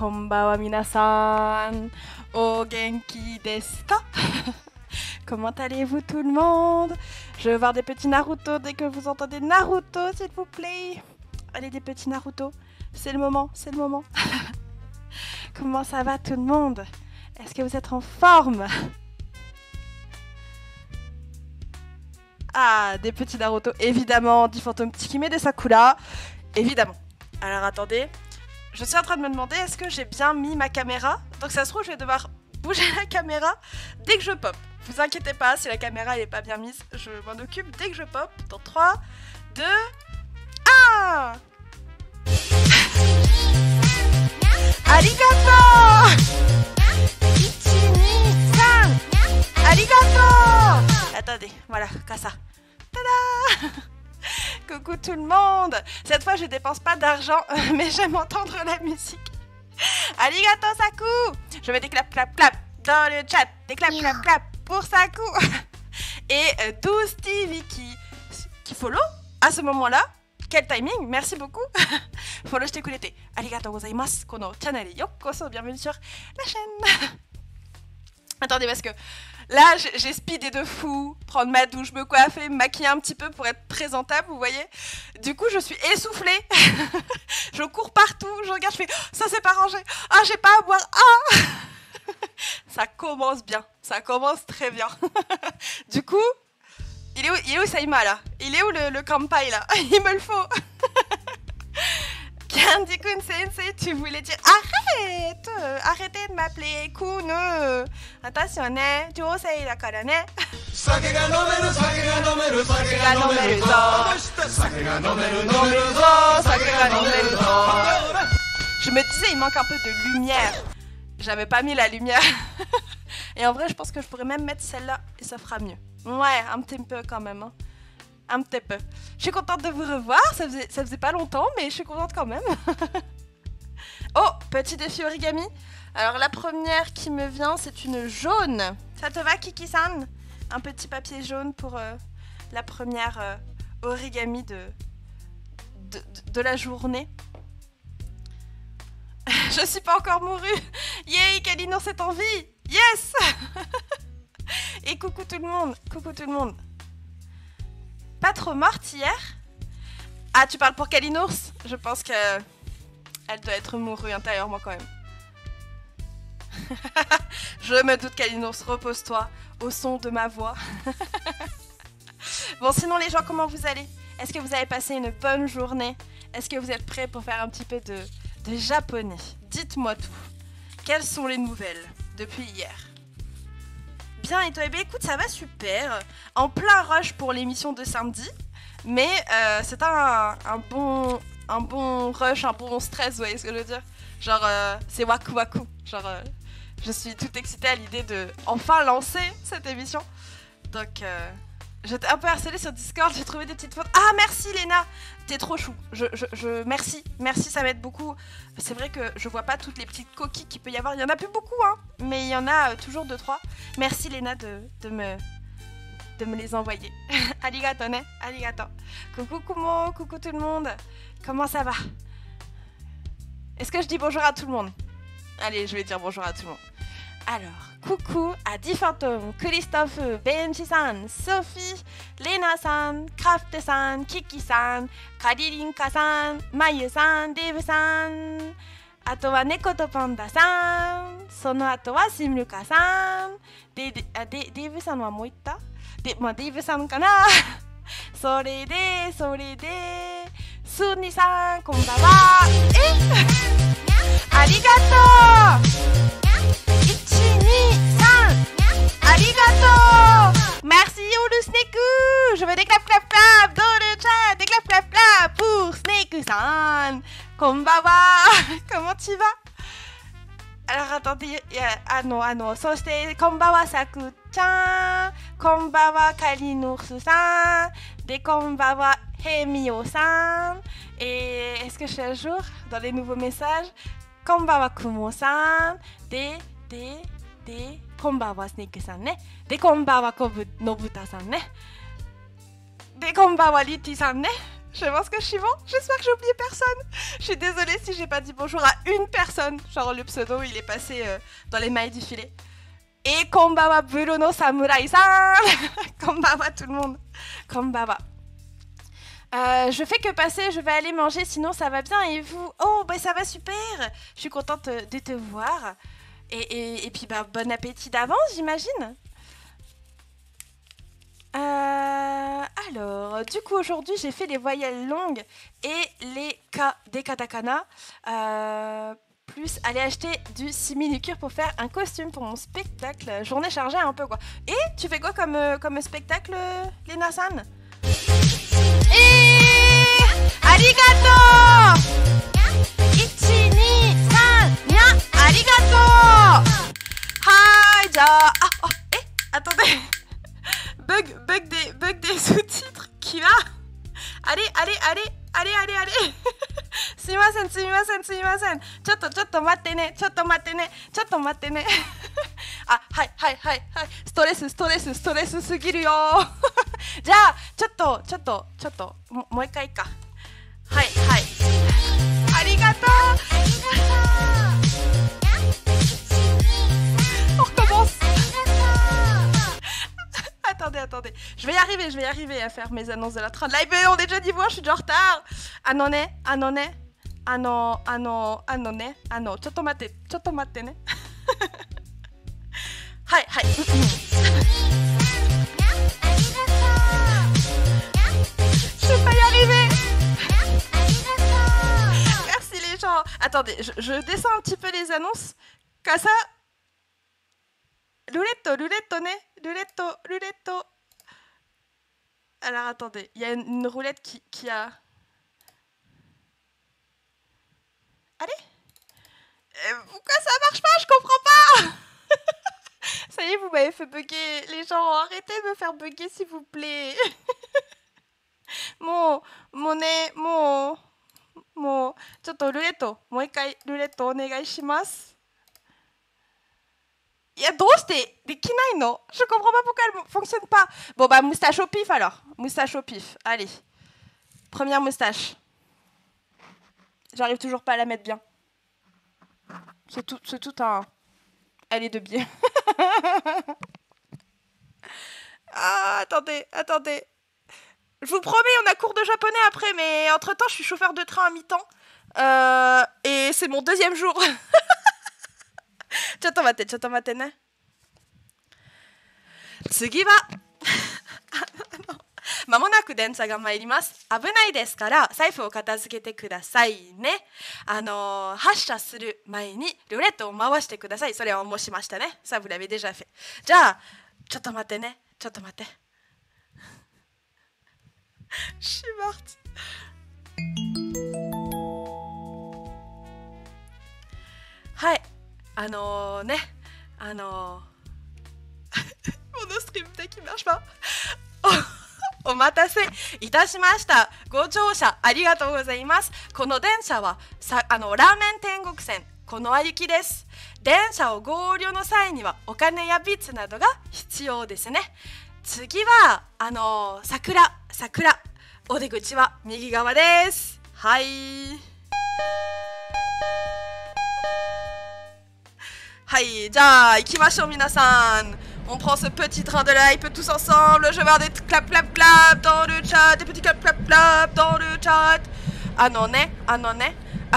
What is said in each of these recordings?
Konbanwa minasan. O genki desu ka? Comment allez-vous tout le monde? Je veux voir des petits Naruto dès que vous entendez Naruto, s'il vous plaît. Allez, des petits Naruto. C'est le moment, c'est le moment. Comment ça va tout le monde? Est-ce que vous êtes en forme? Ah, des petits Naruto, évidemment. Du fantôme Tsukume de Sakura, évidemment. Alors attendez, je suis en train de me demander est-ce que j'ai bien mis ma caméra? Donc ça se trouve, je vais devoir bouger la caméra dès que je pop. Vous inquiétez pas, si la caméra elle est pas bien mise, je m'en occupe dès que je pop. Dans 3, 2, 1. Arigato! 1, 2, 3. Arigato! Attendez, voilà, comme ça. Tada! Coucou tout le monde! Cette fois, je dépense pas d'argent, mais j'aime entendre la musique. Arigato Saku! Je mets des clap clap clap dans le chat. Des clap clap clap pour Saku. Et 12 TV qui follow à ce moment-là. Quel timing! Merci beaucoup! Follow shite kurete. Arigatou gozaimasu. Kono channel yokoso. Bienvenue sur la chaîne. Attendez, parce que là, j'ai speedé de fou. Prendre ma douche, me coiffer, me maquiller un petit peu pour être présentable, vous voyez. Du coup, je suis essoufflée. Je cours partout. Je regarde, je fais ça, c'est pas rangé. Ah, j'ai pas à boire. Ah! Ça commence bien. Ça commence très bien. Du coup, il est où Saima là? Il est où le kampai là? Il me le faut. Candy-kun sensei, tu voulais dire arrête! Arrêtez de m'appeler Kun. Attention, ne, josei dakara ne. Sake ga nomeru, sake ga nomeru, sake ga nomeru zo. Sake ga nomeru, nomeru zo. Sake ga nomeru zo. Je me disais, il manque un peu de lumière. J'avais pas mis la lumière. Et en vrai, je pense que je pourrais même mettre celle-là et ça fera mieux. Ouais, un petit peu quand même. Hein. Un petit peu. Je suis contente de vous revoir. Ça faisait pas longtemps, mais je suis contente quand même. Oh, petit défi origami. Alors, la première qui me vient, c'est une jaune. Ça te va, Kiki-san? Un petit papier jaune pour la première origami de la journée. Je suis pas encore mourue. Yay, Kalino, c'est en vie. Yes. Et coucou tout le monde. Coucou tout le monde. Pas trop morte hier? Ah, tu parles pour Kalinours? Je pense que elle doit être mourue intérieurement quand même. Je me doute, Kalinours, repose-toi au son de ma voix. Bon, sinon les gens, comment vous allez? Est-ce que vous avez passé une bonne journée? Est-ce que vous êtes prêts pour faire un petit peu de japonais? Dites-moi tout. Quelles sont les nouvelles depuis hier? Bien, et toi? Eh bien, écoute, ça va super. En plein rush pour l'émission de samedi. Mais c'est un bon rush, un bon stress, vous voyez ce que je veux dire? Genre, c'est waku waku. Genre, je suis toute excitée à l'idée de enfin lancer cette émission. Donc, j'étais un peu harcelée sur Discord, j'ai trouvé des petites fautes. Ah, merci Léna! T'es trop chou. Merci, ça m'aide beaucoup. C'est vrai que je vois pas toutes les petites coquilles qu'il peut y avoir. Il y en a plus beaucoup, hein, mais il y en a toujours 2-3. Merci Léna de me les envoyer. Arigato, ne? Arigato. Coucou Kumo, coucou tout le monde. Comment ça va? Est-ce que je dis bonjour à tout le monde? Allez, je vais dire bonjour à tout le monde. Alors, coucou à Diffantome, Christophe, Benji-san, Sophie, Lena-san, Kraft-san, Kiki-san, Karirinka-san, Mayu-san, Dave-san, あとは猫とパンダさん、その後はシムルカさん、デイブさんはもう行った？まあデイブさんかな。それで、スーニさん、こんばんは。ありがとう。1、2、3、ありがとう。Merci Oulu Sneku. Je veux des clap clap clap dans le chat, des clap clap clap pour Sneku-san. Konbawa. Comment tu vas? Alors attendez, non. そしてこんばんはさくちゃん、こんばんはカリノスさん、でこんばんはヘミオさん。Et est-ce que je suis à jour dans les nouveaux messages? こんばんはクモさん、でこんばんはスネークさんね。でこんばんはコブのぶたさんね。でこんばんはリッティさんね。Je pense que je suis bon. J'espère que j'ai oublié personne. Je suis désolée si j'ai pas dit bonjour à une personne. Genre le pseudo, il est passé dans les mailles du filet. Et konbawa Bruno Samurai-san. Konbawa tout le monde. Konbawa. Je fais que passer, je vais aller manger, sinon ça va bien. Et vous? Oh, bah ça va super. Je suis contente de te voir. Et puis bah bon appétit d'avance, j'imagine. Alors, du coup aujourd'hui j'ai fait les voyelles longues et les K des katakana. Plus aller acheter du simili-cure pour faire un costume pour mon spectacle. Journée chargée un peu quoi. Et tu fais quoi comme spectacle, Lena-san? Et arigato 1, 2, 3, nya, arigato. Hi, ja. Attendez. Bug des sous-titres qui va. Allez. すみません。ちょっと待ってね。あ、はい。ストレスすぎるよ。じゃあ、ちょっと、もう一回いいか。はい。ありがとう。On recommence. Attendez. Je vais y arriver à faire mes annonces de la train de live. Mais on est déjà niveau 1, je suis déjà en retard. ちょっと待ってね。はい。Je vais pas y arriver. Merci les gens. Attendez, je descends un petit peu les annonces. Comme ça. Rouletto, né. Rouletto. Alors attendez, il y a une roulette qui a... Allez. Pourquoi ça marche pas? Je comprends pas. Ça y est, vous m'avez fait bugger. Les gens, arrêtez de me faire bugger s'il vous plaît. Chotto rouletto. Moikai rouletto onegai shimasu. Doshite dekinai no? Je comprends pas pourquoi elle fonctionne pas. Bon bah moustache au pif alors. Moustache au pif. Allez. Première moustache. J'arrive toujours pas à la mettre bien. C'est tout un... Elle est de biais. Ah, attendez. Je vous promets, on a cours de japonais après, mais entre-temps, je suis chauffeur de train à mi-temps. Et c'est mon 2e jour. ちょっと待ってね。次はまもなく電車が参ります。危ないですから財布を片付けてくださいね。発車する前にルーレットを回してください。それは申しましたね。Ça vous l'avez déjà fait。じゃあちょっと待ってね。Je suis morte。はい。モノストリーム的にmarche pas。お待たせいたしました。ご乗車ありがとうございます。この電車はラーメン天国線この行きです。電車を合流の際にはお金やビッツなどが必要ですね。次は桜お出口は右側です。はい。はい、じゃあ行きましょう皆さん。On prend ce petit train de l'hype tous ensemble. Je vais avoir des clap dans le chat, des petits clap dans le chat.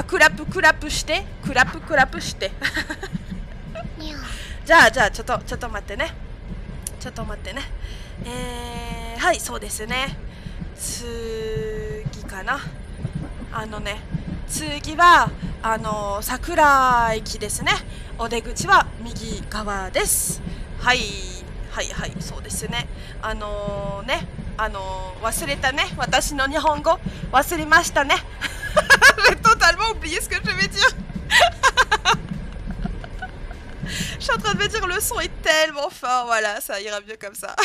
クラップして。じゃあちょっと待ってね。はい、そうですね。次かな。次は桜駅ですね。お出口は右側です。はい、そうですね。忘れたね。私の日本語忘れましたね。J'ai totalement oublié ce que je vais dire. Je suis en train de me dire le son est tellement fort. Voilà, ça ira mieux comme ça.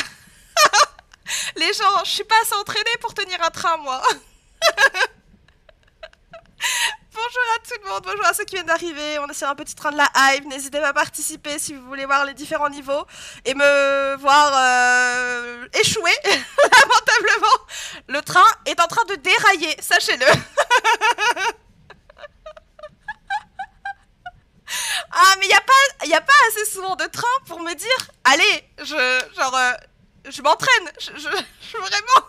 Les gens, je suis pas assez entraînée pour tenir un train, moi. Bonjour Bonjour à tout le monde, bonjour à ceux qui viennent d'arriver. On est sur un petit train de la hype. N'hésitez pas à participer si vous voulez voir les différents niveaux et me voir échouer lamentablement. Le train est en train de dérailler, sachez-le. Ah, mais y a pas assez souvent de train pour me dire, allez, je m'entraîne, vraiment.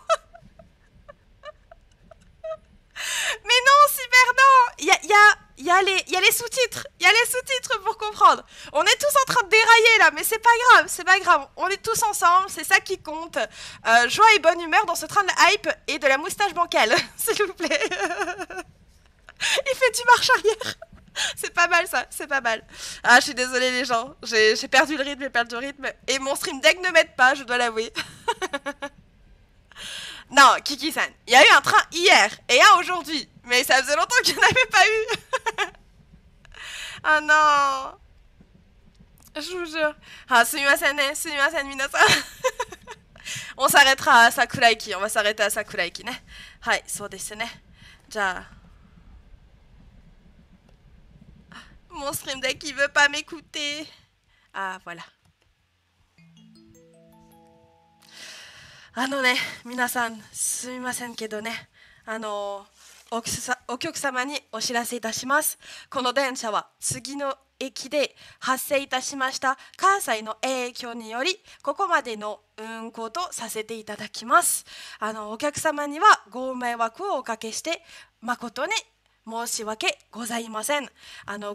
Mais non, Cyber, non. Il y a les sous-titres. Il y a les sous-titres pour comprendre. On est tous en train de dérailler là, mais c'est pas grave, c'est pas grave. On est tous ensemble, c'est ça qui compte. Joie et bonne humeur dans ce train de hype et de la moustache bancale, s'il vous plaît. Il fait du marche arrière. C'est pas mal ça, c'est pas mal. Ah, je suis désolée les gens, j'ai perdu le rythme, et mon stream deck ne m'aide pas, je dois l'avouer. Non, Kiki-san, il y a eu un train hier et un aujourd'hui, mais ça faisait longtemps qu'il n'y en avait pas eu. Ah non. Je vous jure. Ah, sumimasen ne, sumimasen minasan. On s'arrêtera à Sakuraiki, on va s'arrêter à Sakuraiki ne. Hai, so desu ne. Ja. Mon stream deck il veut pas m'écouter. Ah voilà. Minasan, sumimasen kedo ne. お客様にお知らせいたします。この電車は次の駅で発生いたしました関西の影響によりここまでの運行とさせていただきます。お客様にはご迷惑をおかけして誠に申し訳ございません。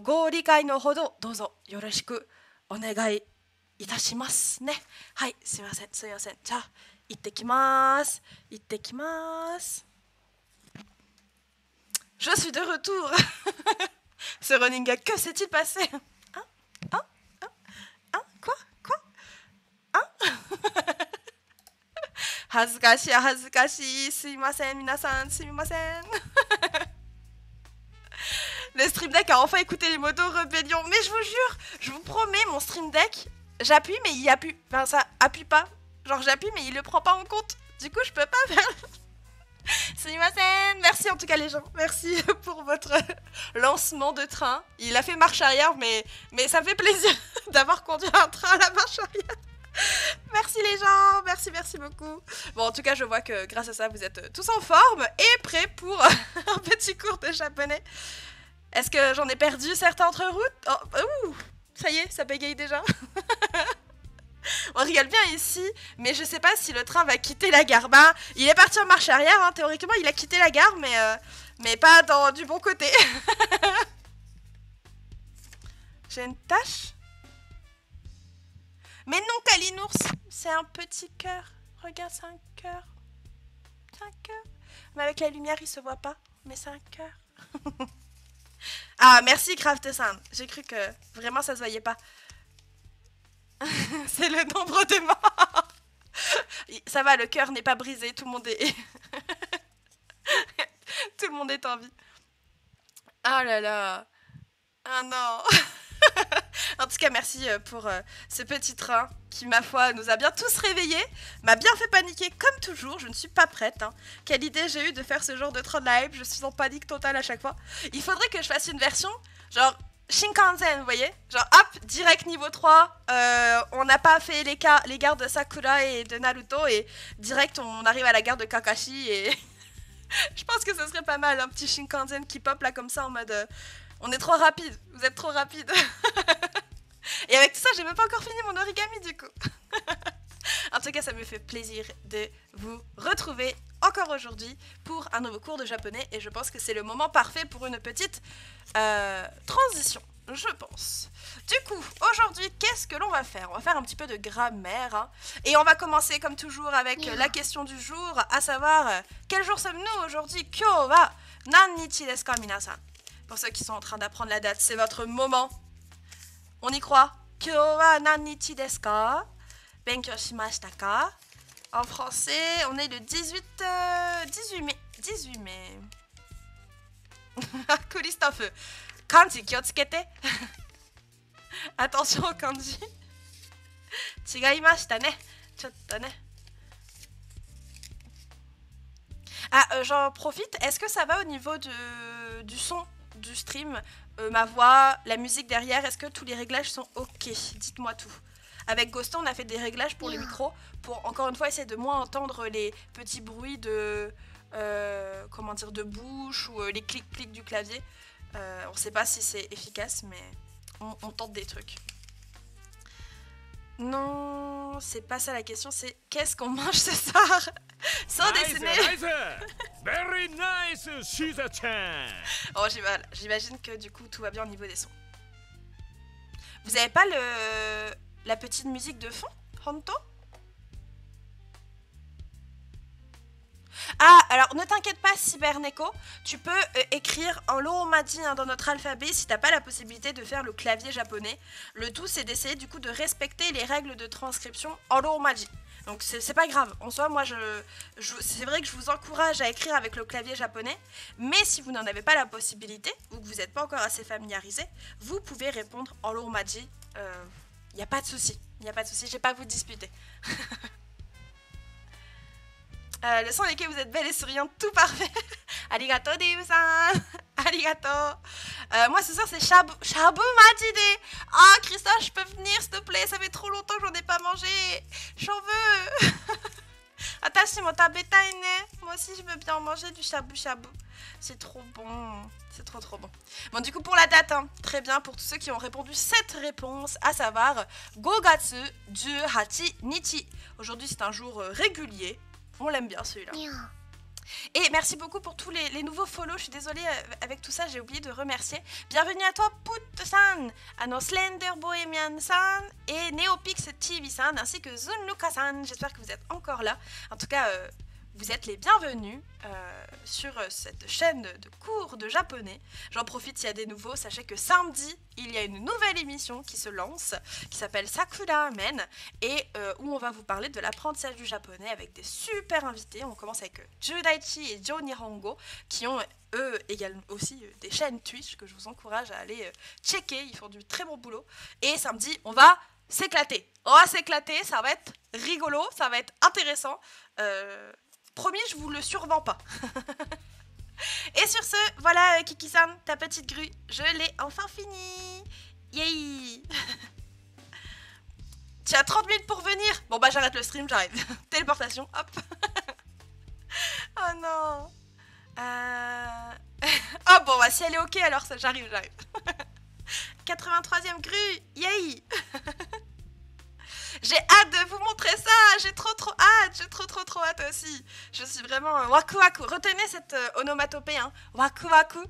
ご理解のほどどうぞよろしくお願いいたしますね。はい、すみません。じゃあ行ってきます。Je suis de retour. Ce running gag, que s'est-il passé? Quoi? Hazukashi, sumimasen, minasan, sumimasen. Le stream deck a enfin écouté les motos rébellion. Mais je vous jure, je vous promets, mon stream deck, j'appuie mais il appuie. Enfin, ça appuie pas. Genre j'appuie mais il le prend pas en compte. Du coup, je peux pas faire... Sumimasen. Merci en tout cas les gens. Merci pour votre lancement de train. Il a fait marche arrière mais ça me fait plaisir d'avoir conduit un train à la marche arrière. Merci les gens, merci beaucoup. Bon, en tout cas, je vois que grâce à ça, vous êtes tous en forme et prêts pour un petit cours de japonais. Est-ce que j'en ai perdu certains entre routes? Oh, ça y est, ça bégaye déjà. On rigole bien ici, mais je sais pas si le train va quitter la gare. Bah, il est parti en marche arrière, hein. Théoriquement, il a quitté la gare, mais pas du bon côté. J'ai une tache. Mais non, Kalinours, c'est un petit cœur. Regarde, c'est un cœur. C'est un cœur. Mais avec la lumière, il se voit pas. Mais c'est un cœur. Ah, merci Craft-san. J'ai cru que vraiment ça se voyait pas. C'est le nombre de morts. Ça va, le cœur n'est pas brisé. Tout le monde est... Tout le monde est en vie. Oh là là. Ah non. En tout cas, merci pour ce petit train qui, ma foi, nous a bien tous réveillés, m'a bien fait paniquer comme toujours. Je ne suis pas prête. Hein. Quelle idée j'ai eu de faire ce genre de train de hype. Je suis en panique totale à chaque fois. Il faudrait que je fasse une version genre Shinkansen, vous voyez? Genre hop, direct niveau 3. On n'a pas fait les gares de Sakura et de Naruto et direct on arrive à la gare de Kakashi et je pense que ce serait pas mal un petit Shinkansen qui pop là comme ça en mode on est trop rapide, vous êtes trop rapide. Et avec tout ça, j'ai même pas encore fini mon origami du coup. En tout cas, ça me fait plaisir de vous retrouver encore aujourd'hui pour un nouveau cours de japonais et je pense que c'est le moment parfait pour une petite transition, je pense. Du coup, aujourd'hui, qu'est-ce que l'on va faire? On va faire un petit peu de grammaire hein, et on va commencer comme toujours avec la question du jour, à savoir quel jour sommes-nous aujourd'hui? Kyo wa nannichi desu ka minasan? Pour ceux qui sont en train d'apprendre la date, c'est votre moment. On y croit? Kyo wa nannichi desu ka? Benkyou shimashita ka? En français, on est le 18 mai. 18 mai. Christophe. Kanji, kyotsukete. Attention au kanji. Chigaimashita ne. Chotto ne. Ah, j'en profite. Est-ce que ça va au niveau du son du stream, ma voix, la musique derrière, est-ce que tous les réglages sont ok? Dites-moi tout. Avec Ghoston, on a fait des réglages pour les micros, pour encore une fois essayer de moins entendre les petits bruits de, comment dire, de bouche ou les clics-clics du clavier. On sait pas si c'est efficace, mais on tente des trucs. Non, c'est pas ça la question, c'est qu'est-ce qu'on mange ce soir? Sans dessiner. Very nice, Shiza-chan. Oh, j'imagine que du coup tout va bien au niveau des sons. Vous avez pas la petite musique de fond, Honto? Ah, alors ne t'inquiète pas, Cyberneko, tu peux écrire en Romaji dans notre alphabet si t'as pas la possibilité de faire le clavier japonais. Le tout, c'est d'essayer du coup de respecter les règles de transcription en Romaji. Donc c'est pas grave. En soi, moi, c'est vrai que je vous encourage à écrire avec le clavier japonais, mais si vous n'en avez pas la possibilité ou que vous n'êtes pas encore assez familiarisé, vous pouvez répondre en Romaji. Y a pas de souci. Y a pas de souci. Je vais pas vous disputer. Le son lesquels vous êtes belle et souriante, tout parfait. Arigato Deu-san. Arigato. Moi ce soir c'est shabu majide. Ah Christophe, je peux venir s'il te plaît, ça fait trop longtemps que j'en ai pas mangé. J'en veux. Atashi mo tabetai ne. Moi aussi je veux bien manger du shabu shabu. C'est trop bon. C'est trop bon. Bon du coup pour la date, hein, très bien pour tous ceux qui ont répondu cette réponse, à savoir Gogatsu 18 nichi. Aujourd'hui c'est un jour régulier. On l'aime bien celui-là. Et merci beaucoup pour tous les nouveaux follow. Je suis désolée, avec tout ça, j'ai oublié de remercier. Bienvenue à toi, Put-san, à nos Slender Bohemian-san et Neopix TV-san, ainsi que Zunluka-san. J'espère que vous êtes encore là. En tout cas, vous êtes les bienvenus sur cette chaîne de cours de japonais. J'en profite s'il y a des nouveaux. Sachez que samedi, il y a une nouvelle émission qui se lance, qui s'appelle Sakura Men, et où on va vous parler de l'apprentissage du japonais avec des super invités. On commence avec Judaichi et Jo Nihongo, qui ont eux également aussi des chaînes Twitch que je vous encourage à aller checker. Ils font du très bon boulot. Et samedi, on va s'éclater. On va s'éclater, ça va être rigolo, ça va être intéressant. Promis, je vous le survends pas. Et sur ce, voilà Kiki-san, ta petite grue, je l'ai enfin finie. Yay. Tu as 30 minutes pour venir. Bon bah j'arrête le stream, j'arrive. Téléportation, hop. Oh non. Oh bon bah si elle est ok alors ça, j'arrive. 83e grue, yay. J'ai hâte de vous montrer ça, j'ai trop hâte, j'ai trop hâte aussi. Je suis vraiment waku waku. Retenez cette onomatopée, hein. Waku waku.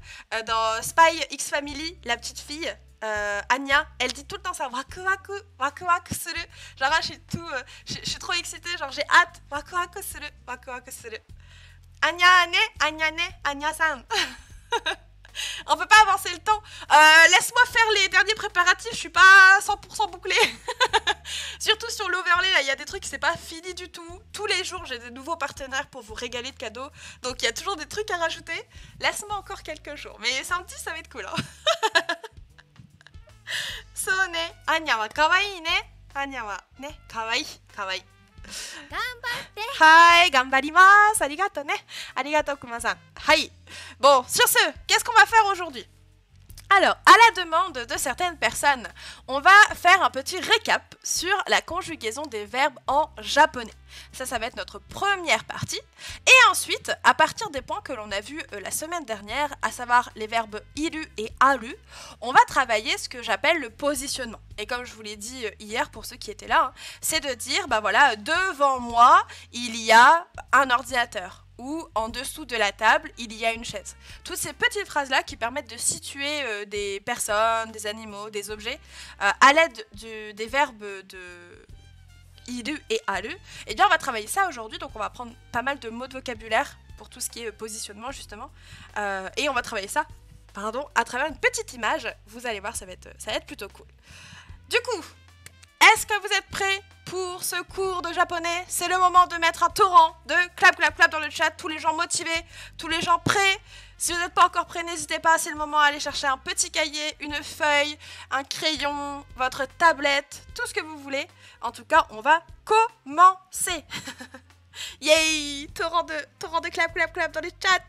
Dans Spy X Family, la petite fille, Anya, elle dit tout le temps ça, waku waku suru. Genre je suis trop excitée, genre j'ai hâte, waku waku suru. Anya ne, Anya-san. On peut pas avancer le temps. Laisse-moi faire les derniers préparatifs, je suis pas 100% bouclée. Surtout sur l'overlay, là, il y a des trucs, c'est pas fini du tout. Tous les jours, j'ai de nouveaux partenaires pour vous régaler de cadeaux. Donc il y a toujours des trucs à rajouter. Laisse-moi encore quelques jours. Mais samedi, ça va être cool. Hein. So ne, Anya wa kawaii ne. Anya wa ne, kawaii. Hai, ganbarimasu, arigato ne. Arigato kuma-san. Hai. Bon, sur ce, qu'est-ce qu'on va faire aujourd'hui? Alors, à la demande de certaines personnes, on va faire un petit récap sur la conjugaison des verbes en japonais. Ça va être notre première partie. Et ensuite, à partir des points que l'on a vus la semaine dernière, à savoir les verbes iru et aru, on va travailler ce que j'appelle le positionnement. Et comme je vous l'ai dit hier pour ceux qui étaient là, hein, c'est de dire, bah voilà, devant moi, il y a un ordinateur. Ou en dessous de la table, il y a une chaise. Toutes ces petites phrases-là qui permettent de situer des personnes, des animaux, des objets, à l'aide des verbes de iru et aru. Et bien on va travailler ça aujourd'hui, donc on va prendre pas mal de mots de vocabulaire pour tout ce qui est positionnement justement. Et on va travailler ça, à travers une petite image. Vous allez voir, ça va être plutôt cool. Du coup, est-ce que vous êtes prêts pour ce cours de japonais? C'est le moment de mettre un torrent de clap dans le chat. Tous les gens motivés, tous les gens prêts. Si vous n'êtes pas encore prêts, n'hésitez pas, c'est le moment à aller chercher un petit cahier, une feuille, un crayon, votre tablette, tout ce que vous voulez. En tout cas, on va commencer. Yay! Torrent de clap dans le chat.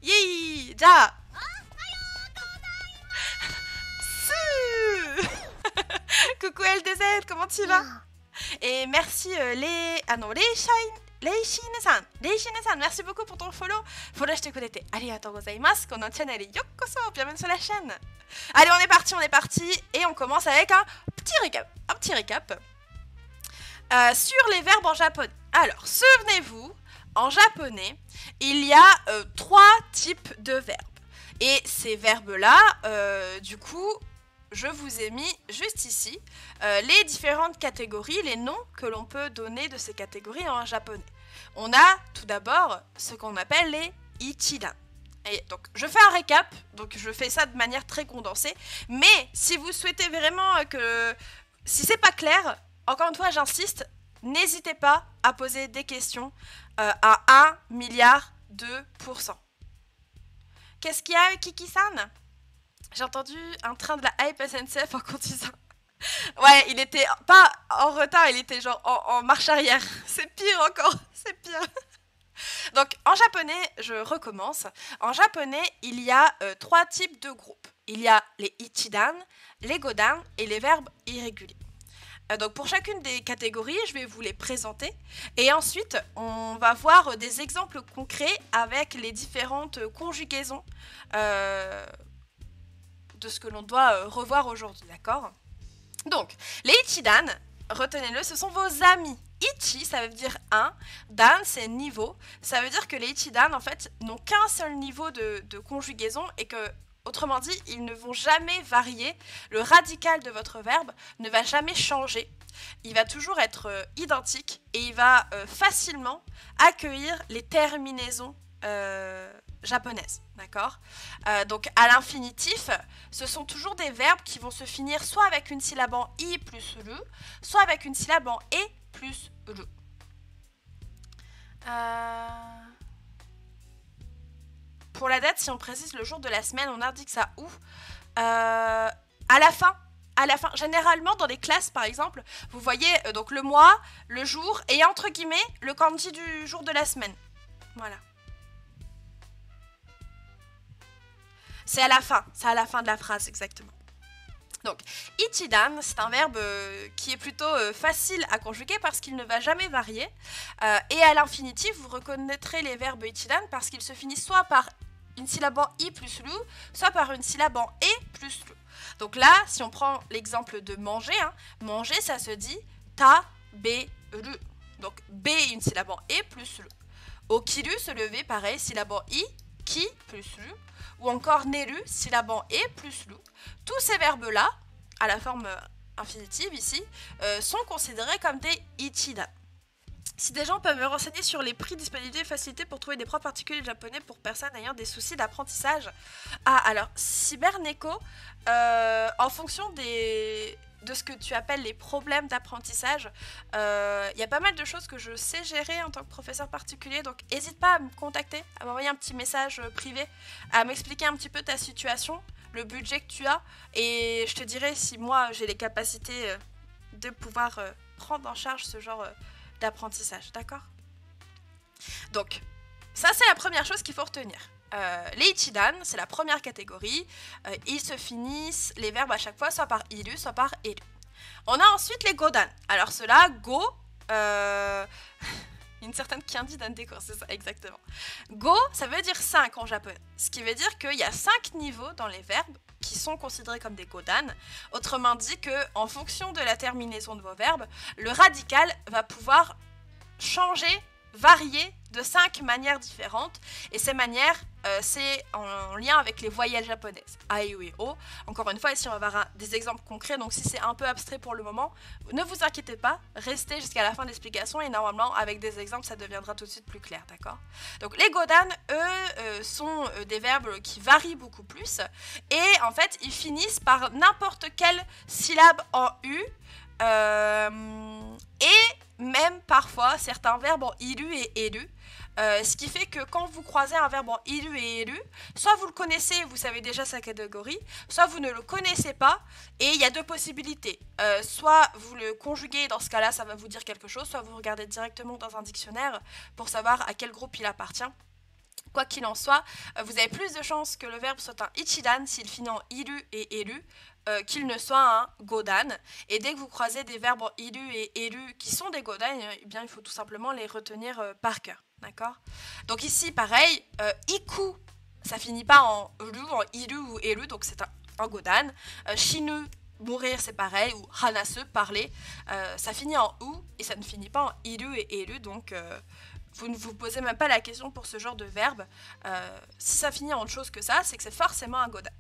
Yay! Ja! coucou LDZ, comment tu vas? Et merci Leishine-san, merci beaucoup pour ton follow. Follow, je te connecté. Arigatou gozaimasu, kono channel yokoso, bienvenue sur la chaîne. Allez, on est parti, et on commence avec un petit récap. Sur les verbes en japonais. Alors, souvenez-vous, en japonais, il y a 3 types de verbes. Et ces verbes-là, du coup, je vous ai mis juste ici les différentes catégories, les noms que l'on peut donner de ces catégories en japonais. On a tout d'abord ce qu'on appelle les ichidan. Et donc, je fais un récap, donc je fais ça de manière très condensée. Mais si vous souhaitez vraiment que... Si c'est pas clair, encore une fois, j'insiste, n'hésitez pas à poser des questions à 1 milliard de %. Qu'est-ce qu'il y a, Kiki-san? J'ai entendu un train de la hype SNCF en conduisant. Ouais, il était pas en retard, il était genre en marche arrière. C'est pire encore, c'est pire. Donc, en japonais, je recommence. En japonais, il y a 3 types de groupes. Il y a les ichidan, les godan et les verbes irréguliers. Donc, pour chacune des catégories, je vais vous les présenter. Et ensuite, on va voir des exemples concrets avec les différentes conjugaisons de ce que l'on doit revoir aujourd'hui, d'accord? Donc, les ichidan, retenez-le, ce sont vos amis. Ichi, ça veut dire 1. Dan, c'est niveau. Ça veut dire que les ichidan, en fait, n'ont qu'un seul niveau de conjugaison et que, autrement dit, ils ne vont jamais varier. Le radical de votre verbe ne va jamais changer. Il va toujours être identique et il va facilement accueillir les terminaisons japonaises, d'accord? Donc, à l'infinitif, ce sont toujours des verbes qui vont se finir soit avec une syllabe en i plus ru, soit avec une syllabe en e plus ru. Pour la date, si on précise le jour de la semaine, on indique ça où? À la fin. Généralement, dans les classes, par exemple, vous voyez donc le mois, le jour, et entre guillemets, le kanji du jour de la semaine. Voilà. C'est à la fin de la phrase, exactement. Donc, ichidan, c'est un verbe qui est plutôt facile à conjuguer parce qu'il ne va jamais varier. Et à l'infinitif, vous reconnaîtrez les verbes ichidan parce qu'ils se finissent soit par une syllabe en i plus lu, soit par une syllabe en e plus lu. Donc là, si on prend l'exemple de manger, manger, ça se dit ta, be, ru. Donc, b, une syllabe en e plus lu. Okiru, se lever, pareil, syllabe en i, ki plus lu. Ou encore neru, syllabe en e plus lu. Tous ces verbes-là, à la forme infinitive ici, sont considérés comme des ichidan. Si des gens peuvent me renseigner sur les prix, disponibilité et facilité pour trouver des profs particuliers japonais pour personnes ayant des soucis d'apprentissage. Ah, alors, Cyberneko, en fonction de ce que tu appelles les problèmes d'apprentissage, il y a pas mal de choses que je sais gérer en tant que professeur particulier, donc n'hésite pas à me contacter, à m'envoyer un petit message privé, à m'expliquer un petit peu ta situation, le budget que tu as, et je te dirai si moi j'ai les capacités de pouvoir prendre en charge ce genre d'apprentissage, d'accord? Donc, ça c'est la première chose qu'il faut retenir. Les ichidan, c'est la première catégorie. Ils se finissent, les verbes à chaque fois, soit par iru, soit par eru. On a ensuite les godan. Alors ceux-là, go, une certaine Kyandi donne des cours, c'est ça, exactement. Go, ça veut dire 5 en japonais. Ce qui veut dire qu'il y a 5 niveaux dans les verbes qui sont considérés comme des godan. Autrement dit qu'en fonction de la terminaison de vos verbes, le radical va pouvoir changer, varier de 5 manières différentes. Et ces manières, c'est en lien avec les voyelles japonaises. A, I, U et O. Encore une fois, ici, on va avoir des exemples concrets. Donc, si c'est un peu abstrait pour le moment, ne vous inquiétez pas. Restez jusqu'à la fin de l'explication. Et normalement, avec des exemples, ça deviendra tout de suite plus clair. D'accord? Donc, les godan, eux, sont des verbes qui varient beaucoup plus. Et en fait, ils finissent par n'importe quelle syllabe en U. Et même parfois certains verbes en iru et eru, ce qui fait que quand vous croisez un verbe en iru et eru, soit vous le connaissez, vous savez déjà sa catégorie, soit vous ne le connaissez pas, et il y a 2 possibilités. Soit vous le conjuguez, dans ce cas-là ça va vous dire quelque chose, soit vous regardez directement dans un dictionnaire pour savoir à quel groupe il appartient. Quoi qu'il en soit, vous avez plus de chances que le verbe soit un ichidan s'il finit en iru et eru qu'il ne soit un godan. Et dès que vous croisez des verbes en iru et eru qui sont des godan, eh bien, il faut tout simplement les retenir par cœur. D'accord? Donc ici, pareil, iku, ça finit pas en ru, en iru ou eru, donc c'est un godan. Shinu, mourir, c'est pareil, ou hanasu, parler, ça finit en ou et ça ne finit pas en iru et eru, donc vous ne vous posez même pas la question pour ce genre de verbe. Si ça finit en autre chose que ça, c'est que c'est forcément un godan.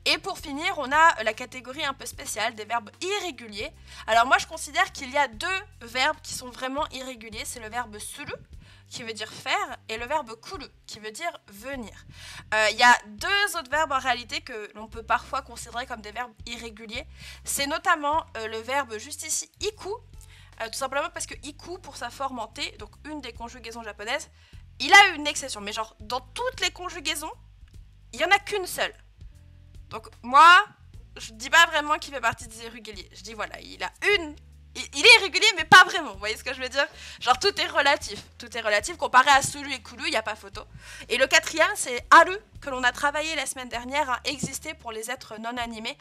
Et pour finir, on a la catégorie un peu spéciale des verbes irréguliers. Alors moi, je considère qu'il y a deux verbes qui sont vraiment irréguliers. C'est le verbe suru, qui veut dire faire, et le verbe kuru, qui veut dire venir. Il y a deux autres verbes en réalité que l'on peut parfois considérer comme des verbes irréguliers. C'est notamment le verbe juste ici, iku, tout simplement parce que iku, pour sa forme en T, donc une des conjugaisons japonaises, il a une exception. Mais genre, dans toutes les conjugaisons, il n'y en a qu'une seule. Donc moi, je dis pas vraiment qu'il fait partie des irréguliers. Je dis voilà, il a une... Il est irrégulier, mais pas vraiment, vous voyez ce que je veux dire? Genre tout est relatif. Tout est relatif, comparé à suru et kuru, il n'y a pas photo. Et le quatrième, c'est aru, que l'on a travaillé la semaine dernière, à exister pour les êtres non animés.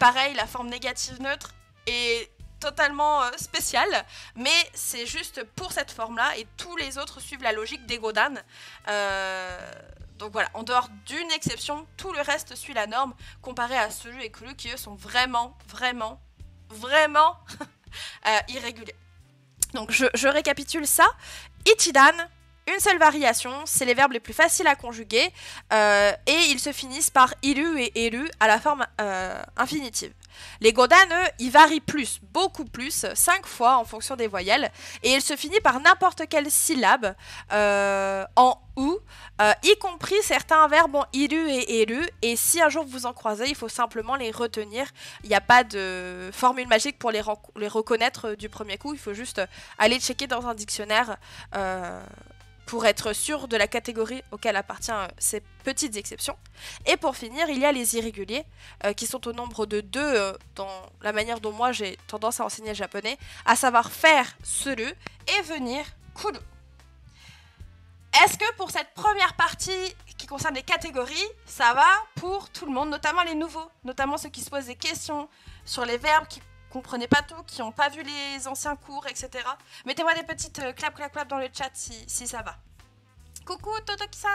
Pareil, la forme négative neutre est totalement spéciale, mais c'est juste pour cette forme-là, et tous les autres suivent la logique des godan. Donc voilà, en dehors d'une exception, tout le reste suit la norme, comparé à suru et kuru, qui eux sont vraiment irréguliers. Donc je récapitule ça. Ichidan, une seule variation, c'est les verbes les plus faciles à conjuguer, et ils se finissent par iru et eru à la forme infinitive. Les godan, eux, ils varient plus, beaucoup plus, 5 fois en fonction des voyelles, et ils se finissent par n'importe quelle syllabe en ou, y compris certains verbes en iru et eru, et si un jour vous en croisez, il faut simplement les retenir. Il n'y a pas de formule magique pour les reconnaître du premier coup, il faut juste aller checker dans un dictionnaire pour être sûr de la catégorie auquel appartiennent ces petites exceptions. Et pour finir, il y a les irréguliers, qui sont au nombre de 2 dans la manière dont moi j'ai tendance à enseigner le japonais, à savoir faire suru et venir kuru. Est-ce que pour cette première partie qui concerne les catégories, ça va pour tout le monde, notamment les nouveaux, notamment ceux qui se posent des questions sur les verbes, qui comprenaient pas tout, qui n'ont pas vu les anciens cours, etc. Mettez-moi des petites clap dans le chat si ça va. Coucou Totoki-san.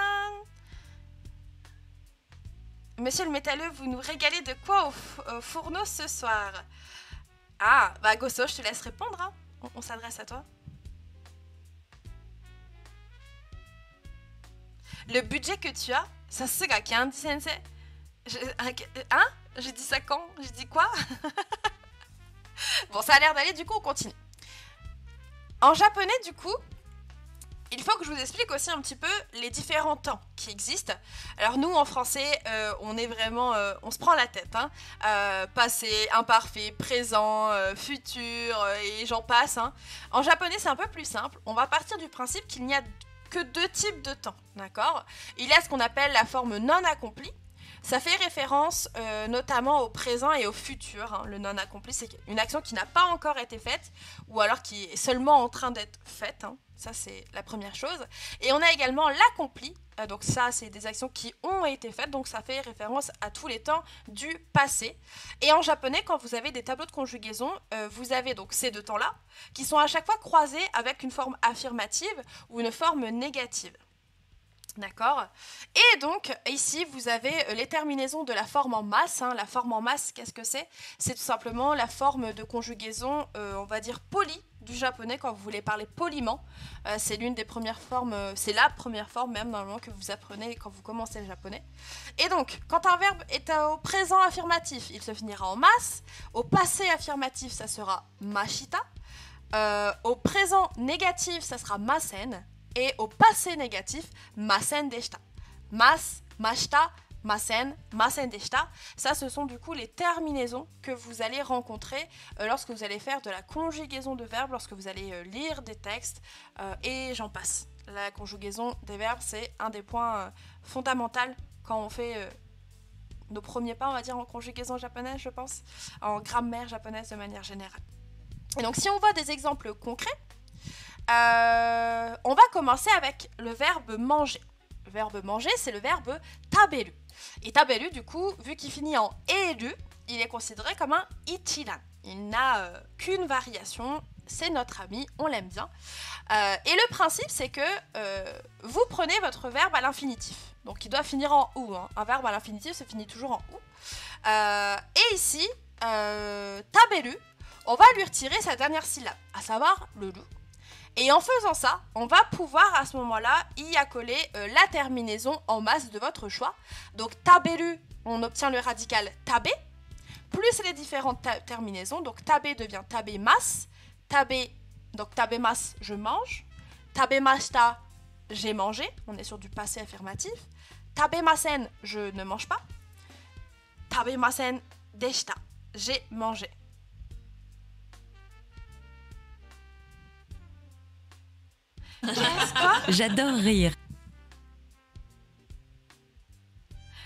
Monsieur le métalleux, vous nous régalez de quoi au fourneau ce soir? Ah, bah Gosso, je te laisse répondre, hein. On s'adresse à toi. Le budget que tu as, ça se ga Kandi sensei. Hein? J'ai dit ça quand? J'ai dit quoi? Bon, ça a l'air d'aller, du coup, on continue. En japonais, du coup, il faut que je vous explique aussi un petit peu les différents temps qui existent. Alors nous, en français, on est vraiment... on se prend la tête, hein. Passé, imparfait, présent, futur, et j'en passe, hein. En japonais, c'est un peu plus simple. On va partir du principe qu'il n'y a que 2 types de temps, d'accord? Il y a ce qu'on appelle la forme non accomplie. Ça fait référence notamment au présent et au futur, hein. Le non accompli, c'est une action qui n'a pas encore été faite, ou alors qui est seulement en train d'être faite, hein. Ça, c'est la première chose. Et on a également l'accompli, donc ça, c'est des actions qui ont été faites, donc ça fait référence à tous les temps du passé. Et en japonais, quand vous avez des tableaux de conjugaison, vous avez donc ces 2 temps-là, qui sont à chaque fois croisés avec une forme affirmative ou une forme négative. D'accord? Et donc, ici, vous avez les terminaisons de la forme en masse, hein. La forme en masse, qu'est-ce que c'est? C'est tout simplement la forme de conjugaison, on va dire polie, du japonais quand vous voulez parler poliment. C'est l'une des premières formes, c'est la première forme même normalement que vous apprenez quand vous commencez le japonais. Et donc, quand un verbe est au présent affirmatif, il se finira en masse. Au passé affirmatif, ça sera mashita. Au présent négatif, ça sera masen. Et au passé négatif, masen deshita. Mas, mashita, masen, masen deshita. Ça, ce sont du coup les terminaisons que vous allez rencontrer lorsque vous allez faire de la conjugaison de verbes, lorsque vous allez lire des textes, et j'en passe. La conjugaison des verbes, c'est un des points fondamentaux quand on fait nos premiers pas, on va dire, en conjugaison japonaise, je pense, en grammaire japonaise de manière générale. Et donc, si on voit des exemples concrets, on va commencer avec le verbe manger. Le verbe manger, c'est le verbe taberu. Et taberu, du coup, vu qu'il finit en eru, il est considéré comme un ichidan. Il n'a qu'une variation, c'est notre ami, on l'aime bien. Et le principe, c'est que vous prenez votre verbe à l'infinitif. Donc il doit finir en ou. Hein. Un verbe à l'infinitif se finit toujours en ou. Et ici, taberu, on va lui retirer sa dernière syllabe, à savoir le lu. Et en faisant ça, on va pouvoir à ce moment-là y accoler la terminaison en masse de votre choix. Donc taberu, on obtient le radical tabe, plus les différentes terminaisons. Donc tabe devient tabemas, donc tabemas, je mange, tabemashita, j'ai mangé, on est sur du passé affirmatif, tabemasen, je ne mange pas, tabemasen deshita, j'ai mangé. J'adore rire.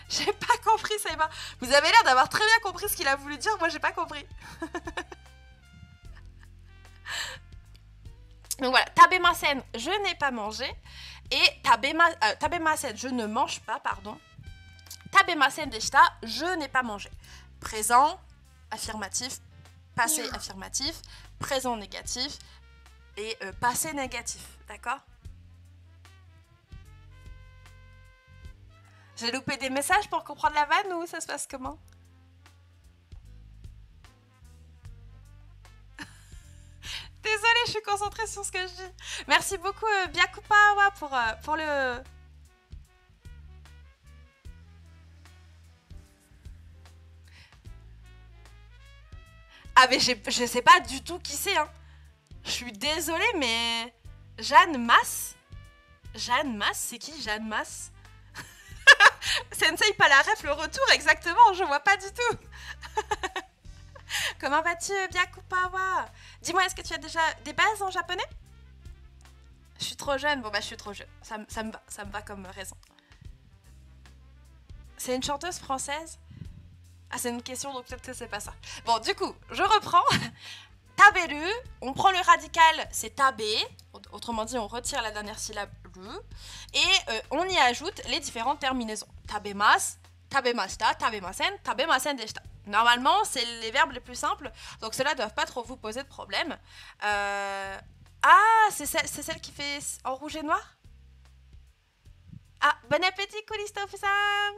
J'ai pas compris, Saïba. Vous avez l'air d'avoir très bien compris ce qu'il a voulu dire. Moi, j'ai pas compris. Donc voilà, tabemasen, je n'ai pas mangé. Et tabemasen, je ne mange pas, pardon. Tabemasen deshita, je n'ai pas mangé. Présent, affirmatif. Passé, affirmatif. Présent, négatif. Et passé, négatif. D'accord ? J'ai loupé des messages pour comprendre la vanne ou ça se passe comment ? Désolée, je suis concentrée sur ce que je dis. Merci beaucoup, Byakupawa, pour le... Ah, mais je sais pas du tout qui c'est, hein. Je suis désolée, mais... Jeanne Masse, c'est qui Jeanne Masse? Sensei pas la ref, le retour exactement, je vois pas du tout. Comment vas-tu, Byakupawa? Dis-moi, est-ce que tu as déjà des bases en japonais? Je suis trop jeune, bon bah je suis trop jeune, ça me va comme raison. C'est une chanteuse française? Ah, c'est une question, donc peut-être que c'est pas ça. Bon, du coup, je reprends. Taberu, on prend le radical, c'est tabe, autrement dit, on retire la dernière syllabe le, et on y ajoute les différentes terminaisons. Tabemas, tabemashita, tabemasen, tabemasen deshita. Normalement, c'est les verbes les plus simples, donc ceux-là ne doivent pas trop vous poser de problème. Ah, c'est celle qui fait en rouge et noir? Ah, bon appétit, Kuristofu-san!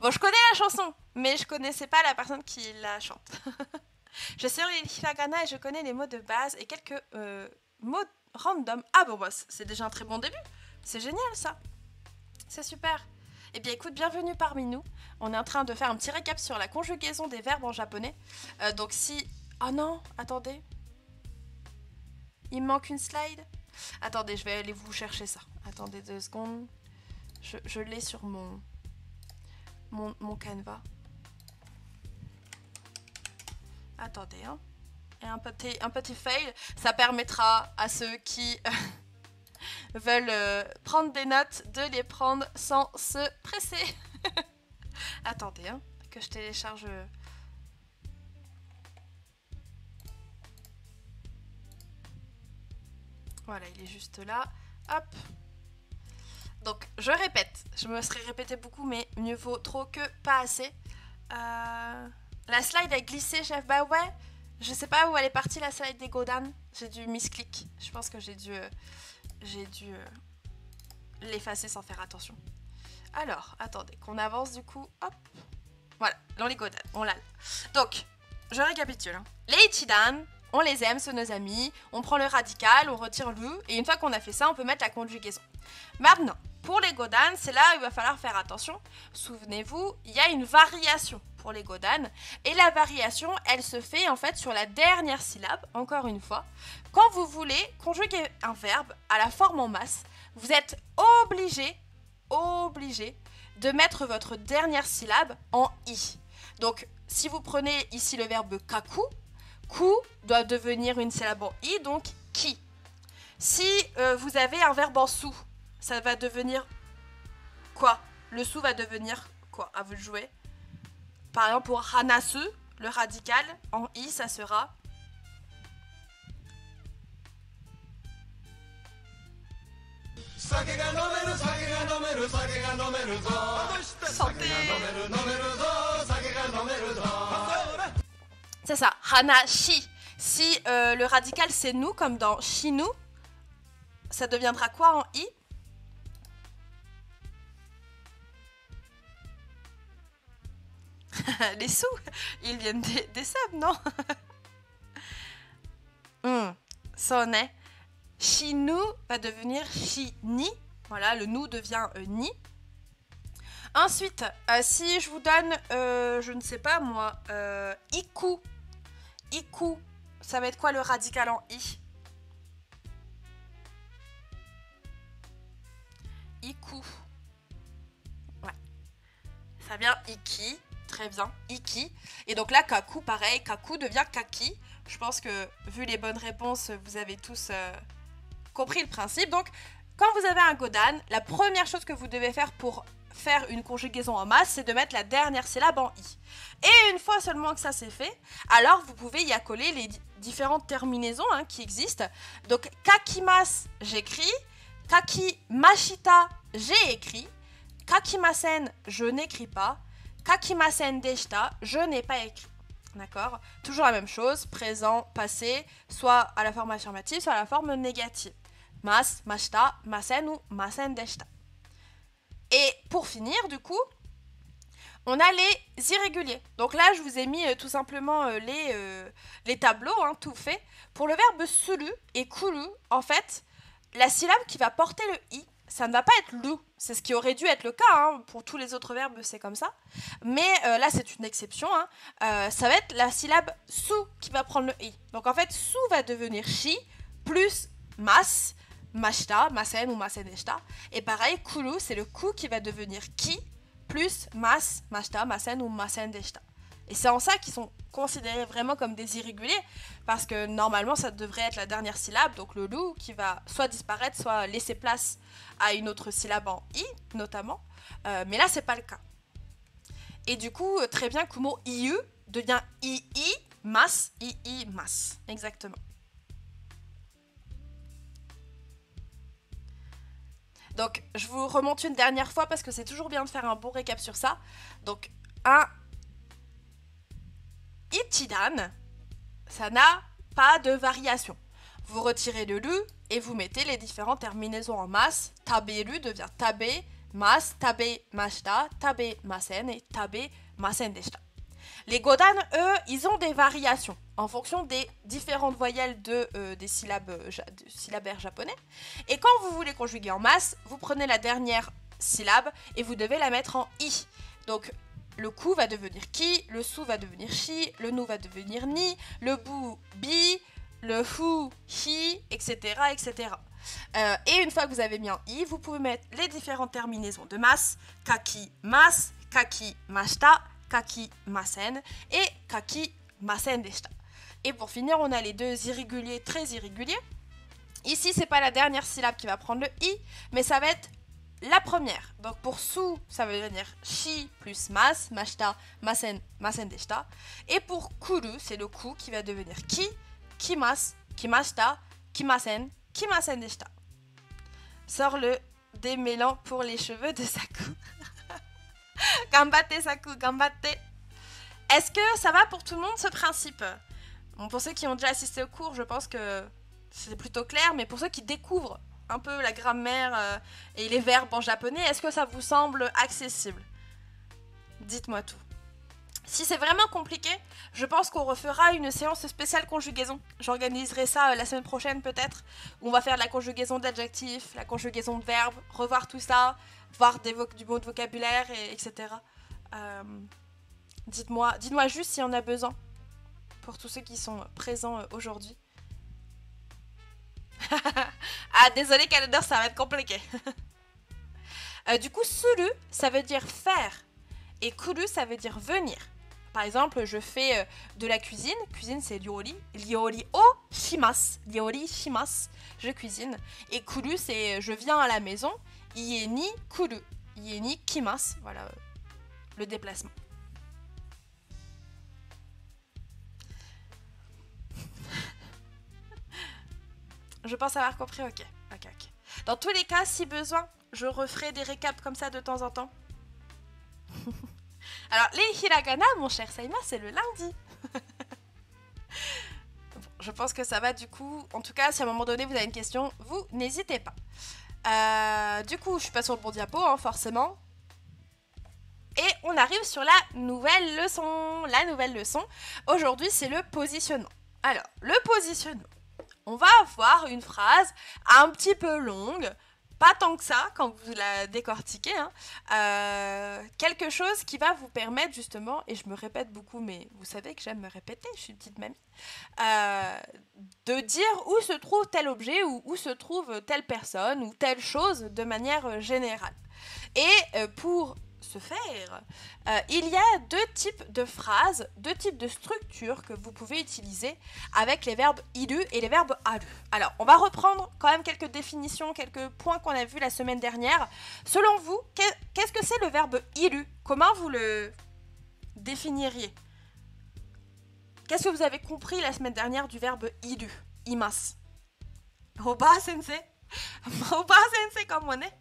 Bon, je connais la chanson, mais je connaissais pas la personne qui la chante. Je sais les hiragana et je connais les mots de base et quelques mots random. Ah bon, bah, c'est déjà un très bon début. C'est génial, ça. C'est super. Eh bien, écoute, bienvenue parmi nous. On est en train de faire un petit récap sur la conjugaison des verbes en japonais. Donc si... Oh non, attendez. Il me manque une slide. Attendez, je vais aller vous chercher ça. Attendez 2 secondes. Je l'ai sur mon canevas. Attendez, hein. Et un petit fail. Ça permettra à ceux qui veulent prendre des notes de les prendre sans se presser. Attendez, hein, que je télécharge. Voilà, il est juste là. Hop. Donc, je répète. Je me serais répété beaucoup, mais mieux vaut trop que pas assez. La slide a glissé, chef. Bah ouais. Je sais pas où elle est partie, la slide des Godan. J'ai dû misclick. Je pense que j'ai dû l'effacer sans faire attention. Alors, attendez, qu'on avance du coup. Hop. Voilà, dans les Godan, on l'a. Donc, je récapitule. Hein. Les Ichidan, on les aime, c'est nos amis. On prend le radical, on retire le. Et une fois qu'on a fait ça, on peut mettre la conjugaison. Maintenant, pour les Godan, c'est là où il va falloir faire attention. Souvenez-vous, il y a une variation pour les Godan. Et la variation, elle se fait en fait sur la dernière syllabe, encore une fois. Quand vous voulez conjuguer un verbe à la forme en masse, vous êtes obligé de mettre votre dernière syllabe en i. Donc, si vous prenez ici le verbe kaku, ku doit devenir une syllabe en i, donc ki. Si vous avez un verbe en sou, ça va devenir quoi? Le sou va devenir quoi? À vous de jouer. Par exemple, pour hanasu, le radical en i, ça sera C'est ça, hanashi. Si le radical c'est nous, comme dans shinu, ça deviendra quoi en i? Les sous, ils viennent des subs, non? Sonne. Shinu va devenir shini. Voilà, le nous devient ni. Ensuite, si je vous donne, je ne sais pas moi, iku. Iku, ça va être quoi le radical en i? Iku. Ouais. Ça vient iki. Très bien. Iki. Et donc là, kaku, pareil. Kaku devient kaki. Je pense que, vu les bonnes réponses, vous avez tous compris le principe. Donc, quand vous avez un godan, la première chose que vous devez faire pour faire une conjugaison en masse, c'est de mettre la dernière syllabe en i. Et une fois seulement que ça c'est fait, alors vous pouvez y accoler les différentes terminaisons qui existent. Donc, kakimas, j'écris. Kakimashita, j'ai écrit. Kakimasen, je n'écris pas. Kakimasen deshita, je n'ai pas écrit. D'accord? Toujours la même chose, présent, passé, soit à la forme affirmative, soit à la forme négative. Mas, mashita, masen ou masen deshita. Et pour finir, du coup, on a les irréguliers. Donc là, je vous ai mis tout simplement les tableaux, tout fait. Pour le verbe sulu et kuru, en fait, la syllabe qui va porter le i, ça ne va pas être lu. C'est ce qui aurait dû être le cas. Pour tous les autres verbes, c'est comme ça. Mais là, c'est une exception. Ça va être la syllabe su qui va prendre le i. Donc en fait, su va devenir shi plus mas, mashita, masen ou masen deshita. Et pareil, kuru, c'est le ku qui va devenir ki plus mas, mashita, masen ou masen deshita. Et c'est en ça qu'ils sont considérés vraiment comme des irréguliers, parce que normalement ça devrait être la dernière syllabe, donc le lu qui va soit disparaître, soit laisser place à une autre syllabe en i notamment, mais là c'est pas le cas. Et du coup, très bien, Kumo iu devient ii mas, exactement. Donc je vous remonte une dernière fois parce que c'est toujours bien de faire un bon récap sur ça. Donc un ichidan, ça n'a pas de variation. Vous retirez le lu et vous mettez les différentes terminaisons en masse. Taberu devient tabe, mas, tabe mashita, tabe masen et tabe masen deshita. Les godan, eux, ils ont des variations en fonction des différentes voyelles des syllabaires japonais. Et quand vous voulez conjuguer en masse, vous prenez la dernière syllabe et vous devez la mettre en i. Donc, le ku va devenir ki, le su va devenir shi, le nu va devenir ni, le bu bi, le hu hi, etc. etc. Et une fois que vous avez mis en i, vous pouvez mettre les différentes terminaisons de mas, kaki mas, kaki mashita, kaki masen et kaki masen deshita. Et pour finir, on a les deux irréguliers très irréguliers. Ici, c'est pas la dernière syllabe qui va prendre le i, mais ça va être la première. Donc pour su, ça va devenir shi plus mas, mashita, masen, masen deshita. Et pour kuru, c'est le ku qui va devenir ki, kimas, kimashita, kimasen, kimasen deshita. Sort le démêlant pour les cheveux de Saku. Gambatte Saku, gambatte. Est-ce que ça va pour tout le monde ce principe? Bon, pour ceux qui ont déjà assisté au cours, je pense que c'est plutôt clair, mais pour ceux qui découvrent un peu la grammaire et les verbes en japonais, est-ce que ça vous semble accessible? Dites-moi tout. Si c'est vraiment compliqué, je pense qu'on refera une séance spéciale conjugaison. J'organiserai ça la semaine prochaine peut-être, où on va faire la conjugaison d'adjectifs, la conjugaison de verbes, revoir tout ça, voir du mot de vocabulaire, etc. Dites-moi juste s'il y en a besoin, pour tous ceux qui sont présents aujourd'hui. Ah, désolé Calendar, ça va être compliqué. Du coup, suru, ça veut dire faire. Et kuru, ça veut dire venir. Par exemple, je fais de la cuisine. Cuisine, c'est ryori. Ryori o shimasu. Ryori shimasu. Je cuisine. Et kuru, c'est je viens à la maison. Ie ni kuru. Ie ni kimasu. Voilà, le déplacement. Je pense avoir compris, ok. Dans tous les cas, si besoin, je referai des récaps comme ça de temps en temps. Alors, les hiragana, mon cher Saima, c'est le lundi. Bon, je pense que ça va du coup. En tout cas, si à un moment donné vous avez une question, vous n'hésitez pas. Du coup, je suis pas sur le bon diapo, hein, forcément. Et on arrive sur la nouvelle leçon. La nouvelle leçon, aujourd'hui, c'est le positionnement. Alors, le positionnement. On va avoir une phrase un petit peu longue, pas tant que ça quand vous la décortiquez, hein. Quelque chose qui va vous permettre justement, et je me répète beaucoup, mais vous savez que j'aime me répéter, je suis une petite mamie, de dire où se trouve tel objet ou où se trouve telle personne ou telle chose de manière générale. Et pour ce faire, il y a deux types de phrases, deux types de structures que vous pouvez utiliser avec les verbes iru et les verbes aru. Alors, on va reprendre quand même quelques définitions, quelques points qu'on a vus la semaine dernière. Selon vous, qu'est-ce que c'est le verbe iru? Comment vous le définiriez? Qu'est-ce que vous avez compris la semaine dernière du verbe iru? Imas. Oba sensei. Oba sensei comme on est.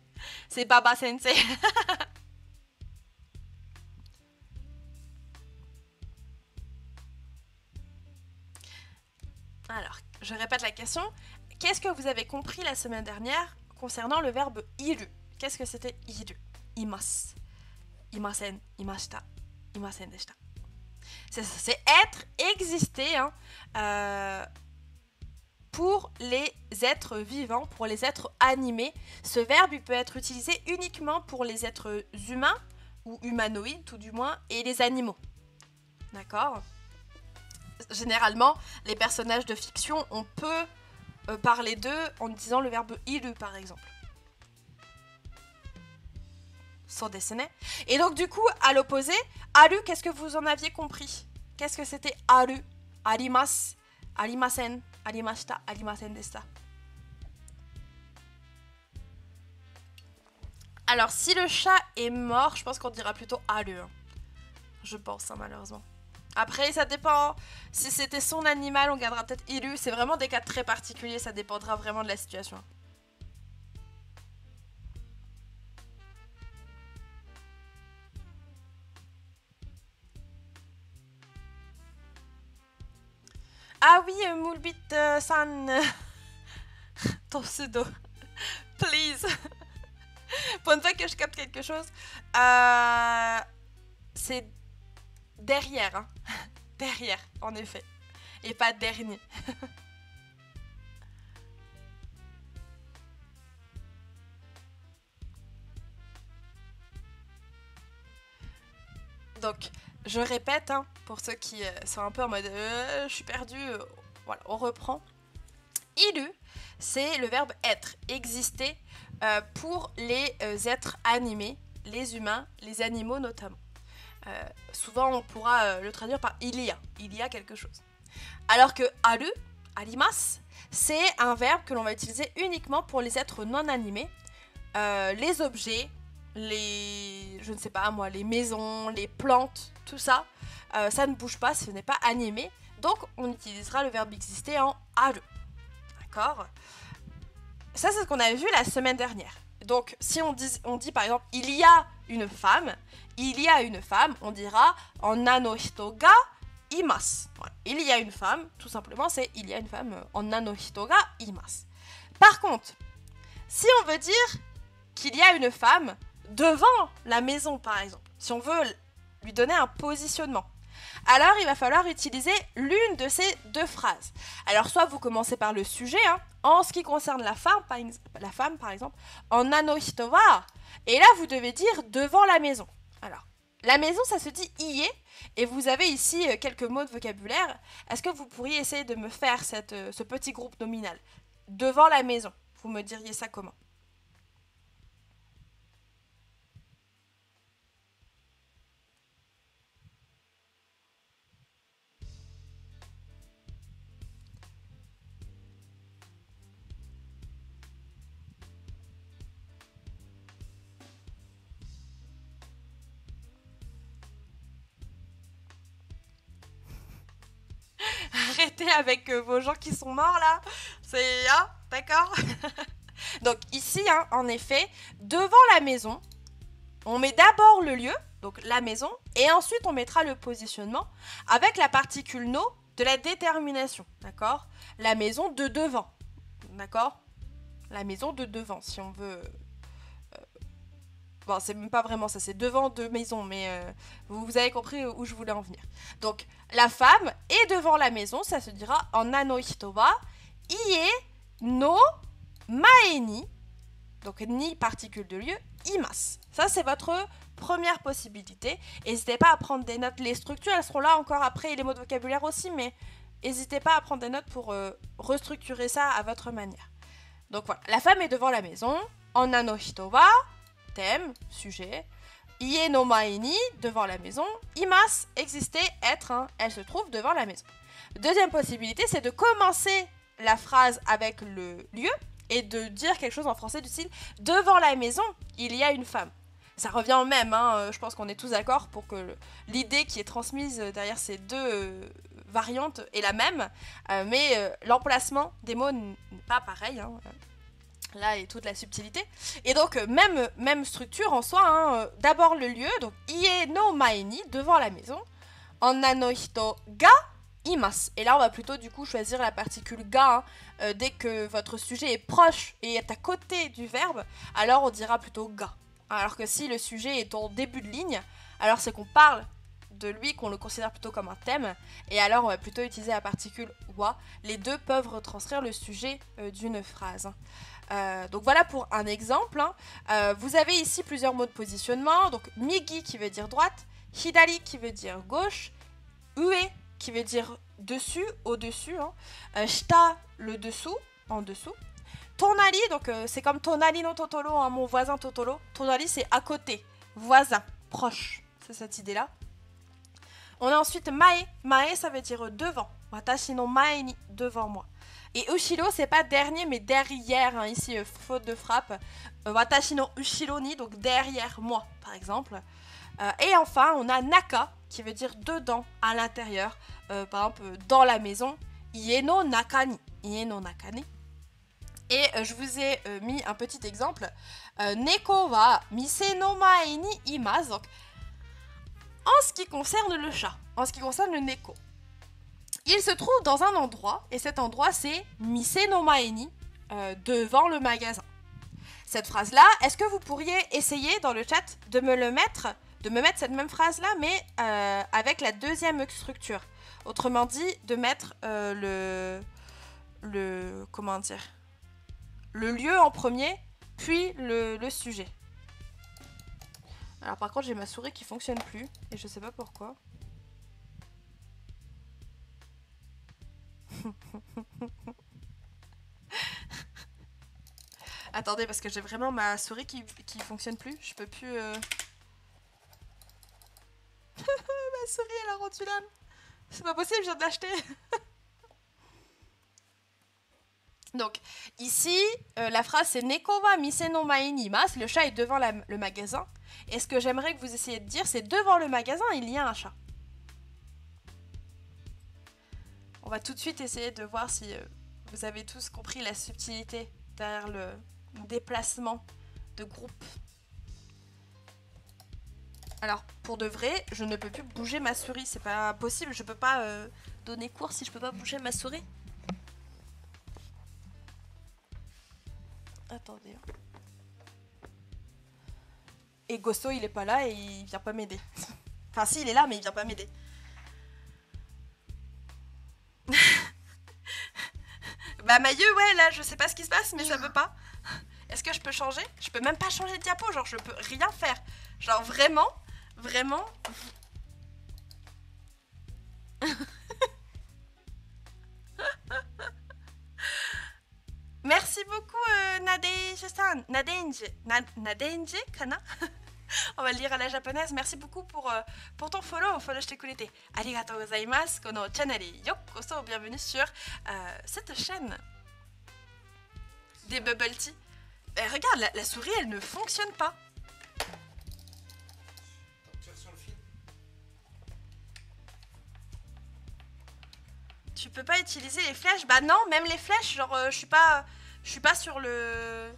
C'est baba sensei. Alors, je répète la question. Qu'est-ce que vous avez compris la semaine dernière concernant le verbe iru? Qu'est-ce que c'était iru? Imas. Imasen, imashita, imasen deshita. C'est ça, c'est être, exister, hein, pour les êtres vivants, pour les êtres animés. Ce verbe, il peut être utilisé uniquement pour les êtres humains, ou humanoïdes tout du moins, et les animaux. D'accord? Généralement, les personnages de fiction, on peut parler d'eux en disant le verbe iru, par exemple. Sans dessiner. Et donc, du coup, à l'opposé, aru, qu'est-ce que vous en aviez compris? Qu'est-ce que c'était aru? Arimasu, arimasen, arimashita, arimasen deshita. Alors, si le chat est mort, je pense qu'on dira plutôt aru. Hein. Je pense, hein, malheureusement. Après, ça dépend. Si c'était son animal, on gardera peut-être iru. C'est vraiment des cas très particuliers, ça dépendra vraiment de la situation. Ah oui, Moulbit-san. Ton pseudo. Please. Pour une fois que je capte quelque chose. C'est derrière. Hein. Derrière, en effet. Et pas dernier. Donc, je répète, hein, pour ceux qui sont un peu en mode je suis perdu, voilà, on reprend. Iru, c'est le verbe être, exister, pour les êtres animés, les humains, les animaux notamment. Souvent, on pourra le traduire par il y a quelque chose. Alors que aru, arimasu, c'est un verbe que l'on va utiliser uniquement pour les êtres non animés, les objets, je ne sais pas moi, les maisons, les plantes, tout ça, ça ne bouge pas, ce n'est pas animé. Donc, on utilisera le verbe exister en aru. D'accord? Ça, c'est ce qu'on avait vu la semaine dernière. Donc, si on dit par exemple, il y a une femme, on dira en nano hito ga imasu. Voilà. Il y a une femme, tout simplement, c'est il y a une femme en nano hito ga imasu. Par contre, si on veut dire qu'il y a une femme devant la maison, par exemple, si on veut lui donner un positionnement, alors il va falloir utiliser l'une de ces deux phrases. Alors soit vous commencez par le sujet, hein, en ce qui concerne la femme par exemple, en nano hito wa, et là vous devez dire devant la maison. Alors, la maison ça se dit ie, et vous avez ici quelques mots de vocabulaire. Est-ce que vous pourriez essayer de me faire ce petit groupe nominal? Devant la maison, vous me diriez ça comment? Arrêtez avec vos gens qui sont morts là. C'est... Ah, d'accord. Donc ici, hein, en effet, devant la maison, on met d'abord le lieu, donc la maison, et ensuite on mettra le positionnement avec la particule no de la détermination, d'accord? La maison de devant, d'accord? La maison de devant, si on veut... Bon, c'est même pas vraiment ça, c'est devant deux maisons, mais vous avez compris où je voulais en venir. Donc, la femme est devant la maison, ça se dira en ano hito wa ie no mae ni, donc ni particule de lieu, imasu. Ça, c'est votre première possibilité. N'hésitez pas à prendre des notes, les structures, elles seront là encore après, et les mots de vocabulaire aussi, mais n'hésitez pas à prendre des notes pour restructurer ça à votre manière. Donc voilà, la femme est devant la maison, en ano hito wa, thème, sujet, ie no mae ni, devant la maison, imasu, exister, être, hein, elle se trouve devant la maison. Deuxième possibilité, c'est de commencer la phrase avec le lieu et de dire quelque chose en français du style « Devant la maison, il y a une femme ». Ça revient au même, hein, je pense qu'on est tous d'accord pour que l'idée qui est transmise derrière ces deux variantes est la même, mais l'emplacement des mots n'est pas pareil, hein. Là est toute la subtilité. Et donc, même structure en soi, hein, d'abord le lieu, donc ie no mae ni, devant la maison, en ano hito ga imasu. Et là, on va plutôt du coup choisir la particule ga, hein, dès que votre sujet est proche et est à côté du verbe, alors on dira plutôt ga. Alors que si le sujet est en début de ligne, alors c'est qu'on parle de lui, qu'on le considère plutôt comme un thème, et alors on va plutôt utiliser la particule wa. Les deux peuvent retranscrire le sujet d'une phrase. Donc voilà pour un exemple, hein. Vous avez ici plusieurs mots de positionnement, donc migi qui veut dire droite, hidari qui veut dire gauche, ue qui veut dire dessus, au-dessus, hein. Shita, le dessous, en dessous. Tonari, donc c'est comme tonari no Totoro, hein, mon voisin Totoro. Tonari c'est à côté, voisin, proche, c'est cette idée-là. On a ensuite mae, mae ça veut dire devant, watashi no mae ni, devant moi. Et ushiro, c'est pas dernier, mais derrière, hein, ici, faute de frappe. Watashi no ushiro ni, donc derrière moi, par exemple. Et enfin, on a naka, qui veut dire dedans, à l'intérieur. Par exemple, dans la maison. Ie no naka ni. Ie no naka ni. Et je vous ai mis un petit exemple. Neko wa mise no mae ni imasu. Donc, en ce qui concerne le chat, en ce qui concerne le neko, il se trouve dans un endroit, et cet endroit c'est mise no mae ni, devant le magasin. Cette phrase-là, est-ce que vous pourriez essayer dans le chat de me mettre cette même phrase-là, mais avec la deuxième structure. Autrement dit, de mettre comment dire, le lieu en premier, puis le sujet. Alors par contre, j'ai ma souris qui fonctionne plus, et je sais pas pourquoi. Attendez, parce que j'ai vraiment ma souris qui fonctionne plus. Je peux plus... Ma souris, elle a rendu l'âme. C'est pas possible, je viens de l'acheter. Donc, ici, la phrase c'est Neko wa mise no mae ni imasu. Le chat est devant le magasin. Et ce que j'aimerais que vous essayiez de dire, c'est devant le magasin, il y a un chat. On va tout de suite essayer de voir si vous avez tous compris la subtilité derrière le déplacement de groupe. Alors, pour de vrai, je ne peux plus bouger ma souris. C'est pas possible, je peux pas donner cours si je peux pas bouger ma souris. Attendez. Et Gosso, il est pas là et il vient pas m'aider. Enfin, si, il est là, mais il vient pas m'aider. Bah, Mailleux, ouais, là, je sais pas ce qui se passe, mais ça veut pas. Est-ce que je peux changer? Je peux même pas changer de diapo, genre, je peux rien faire. Genre, vraiment. Merci beaucoup, Nadej-san. Nadej kana. On va le lire à la japonaise. Merci beaucoup pour ton follow. Follow, je t'ai coulé. Arigatou gozaimasu. Kono channel yokoso. Bienvenue sur cette chaîne des bubble tea. Regarde, la souris, elle ne fonctionne pas. Tu peux pas utiliser les flèches? Bah non, même les flèches, genre je suis pas sur le...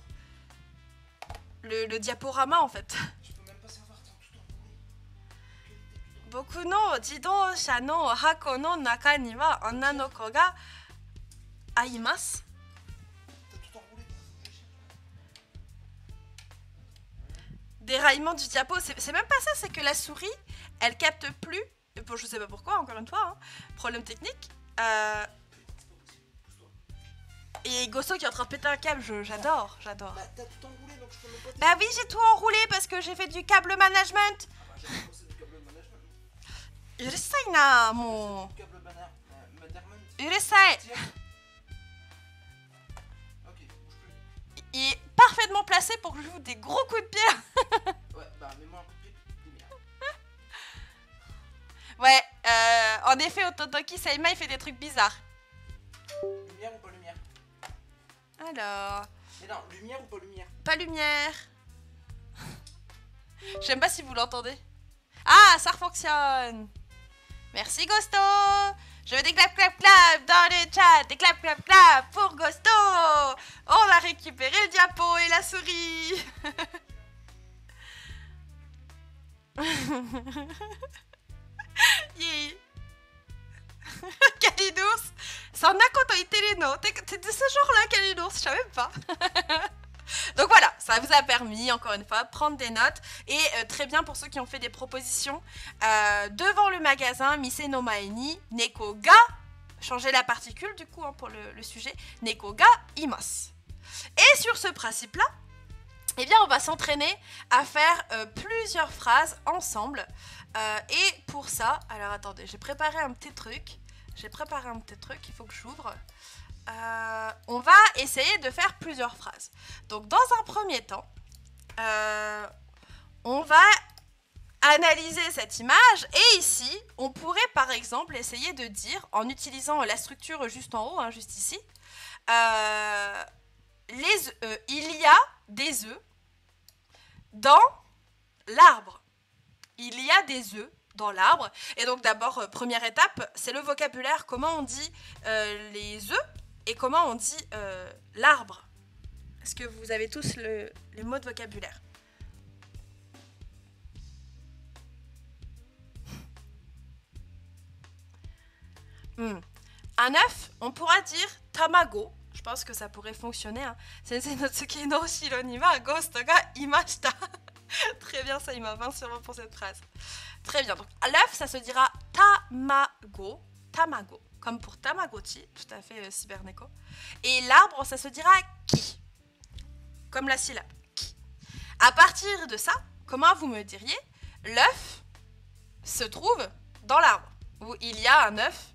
le diaporama en fait. Je peux même pas savoir, t'as tout enroulé. Boku no jidōsha no hako no naka ni wa onna no ko ga aimasu. T'as tout enroulé, faut que je cherche. Déraillement du diapo, c'est même pas ça, c'est que la souris, elle capte plus. Bon, je sais pas pourquoi, encore une fois, hein, problème technique. Et Gosso qui est en train de péter un câble, j'adore. Bah t'as tout enroulé donc je peux même pas Bah oui, j'ai tout enroulé parce que j'ai fait du câble management. bah j'ai pensé du câble management. Urusai na, mo. Du câble management. Urusai. Tiens. Ok, bouge plus. Il est parfaitement placé pour que je vous des gros coups de pied. Ouais, bah mets-moi un coup de pied, lumière. Ouais, en effet, Ototoki Saima, il fait des trucs bizarres. Lumière ou pas lumière? Alors, Mais non, lumière ou pas lumière? pas lumière. J'aime pas si vous l'entendez. Ah, ça fonctionne. Merci Gosto. Je veux des clap clap clap dans le chat. Des clap clap clap pour Gosto. On a récupéré le diapo et la souris. Yeah. Kalidours. Ça en a quand on était les noms. T'es de ce genre-là, Kalidours. Je savais même pas. Donc voilà, ça vous a permis, encore une fois, de prendre des notes. Et très bien pour ceux qui ont fait des propositions. Devant le magasin, Mise no Mae ni Neko ga, changer la particule du coup hein, pour le sujet, Neko ga imasu. Et sur ce principe-là, eh bien on va s'entraîner à faire plusieurs phrases ensemble. Et pour ça, alors attendez, j'ai préparé un petit truc. Il faut que j'ouvre. On va essayer de faire plusieurs phrases. Donc dans un premier temps, on va analyser cette image et ici, on pourrait par exemple essayer de dire, en utilisant la structure juste en haut, hein, juste ici, il y a des œufs dans l'arbre. Il y a des œufs dans l'arbre. Et donc d'abord, première étape, c'est le vocabulaire. Comment on dit les œufs et comment on dit l'arbre. Est-ce que vous avez tous les mots de vocabulaire? Un œuf, on pourra dire tamago. Je pense que ça pourrait fonctionner. Hein. Sensei no tsuki no shiro ni wa ghost ga imashita. Très bien, ça, il m'a 20 sur 20 pour cette phrase. Très bien, donc l'œuf, ça se dira tamago. Tamago, comme pour Tamagotchi, tout à fait Cyberneko. Et l'arbre, ça se dira ki, comme la syllabe ki. À partir de ça, comment vous me diriez l'œuf se trouve dans l'arbre, ou il y a un œuf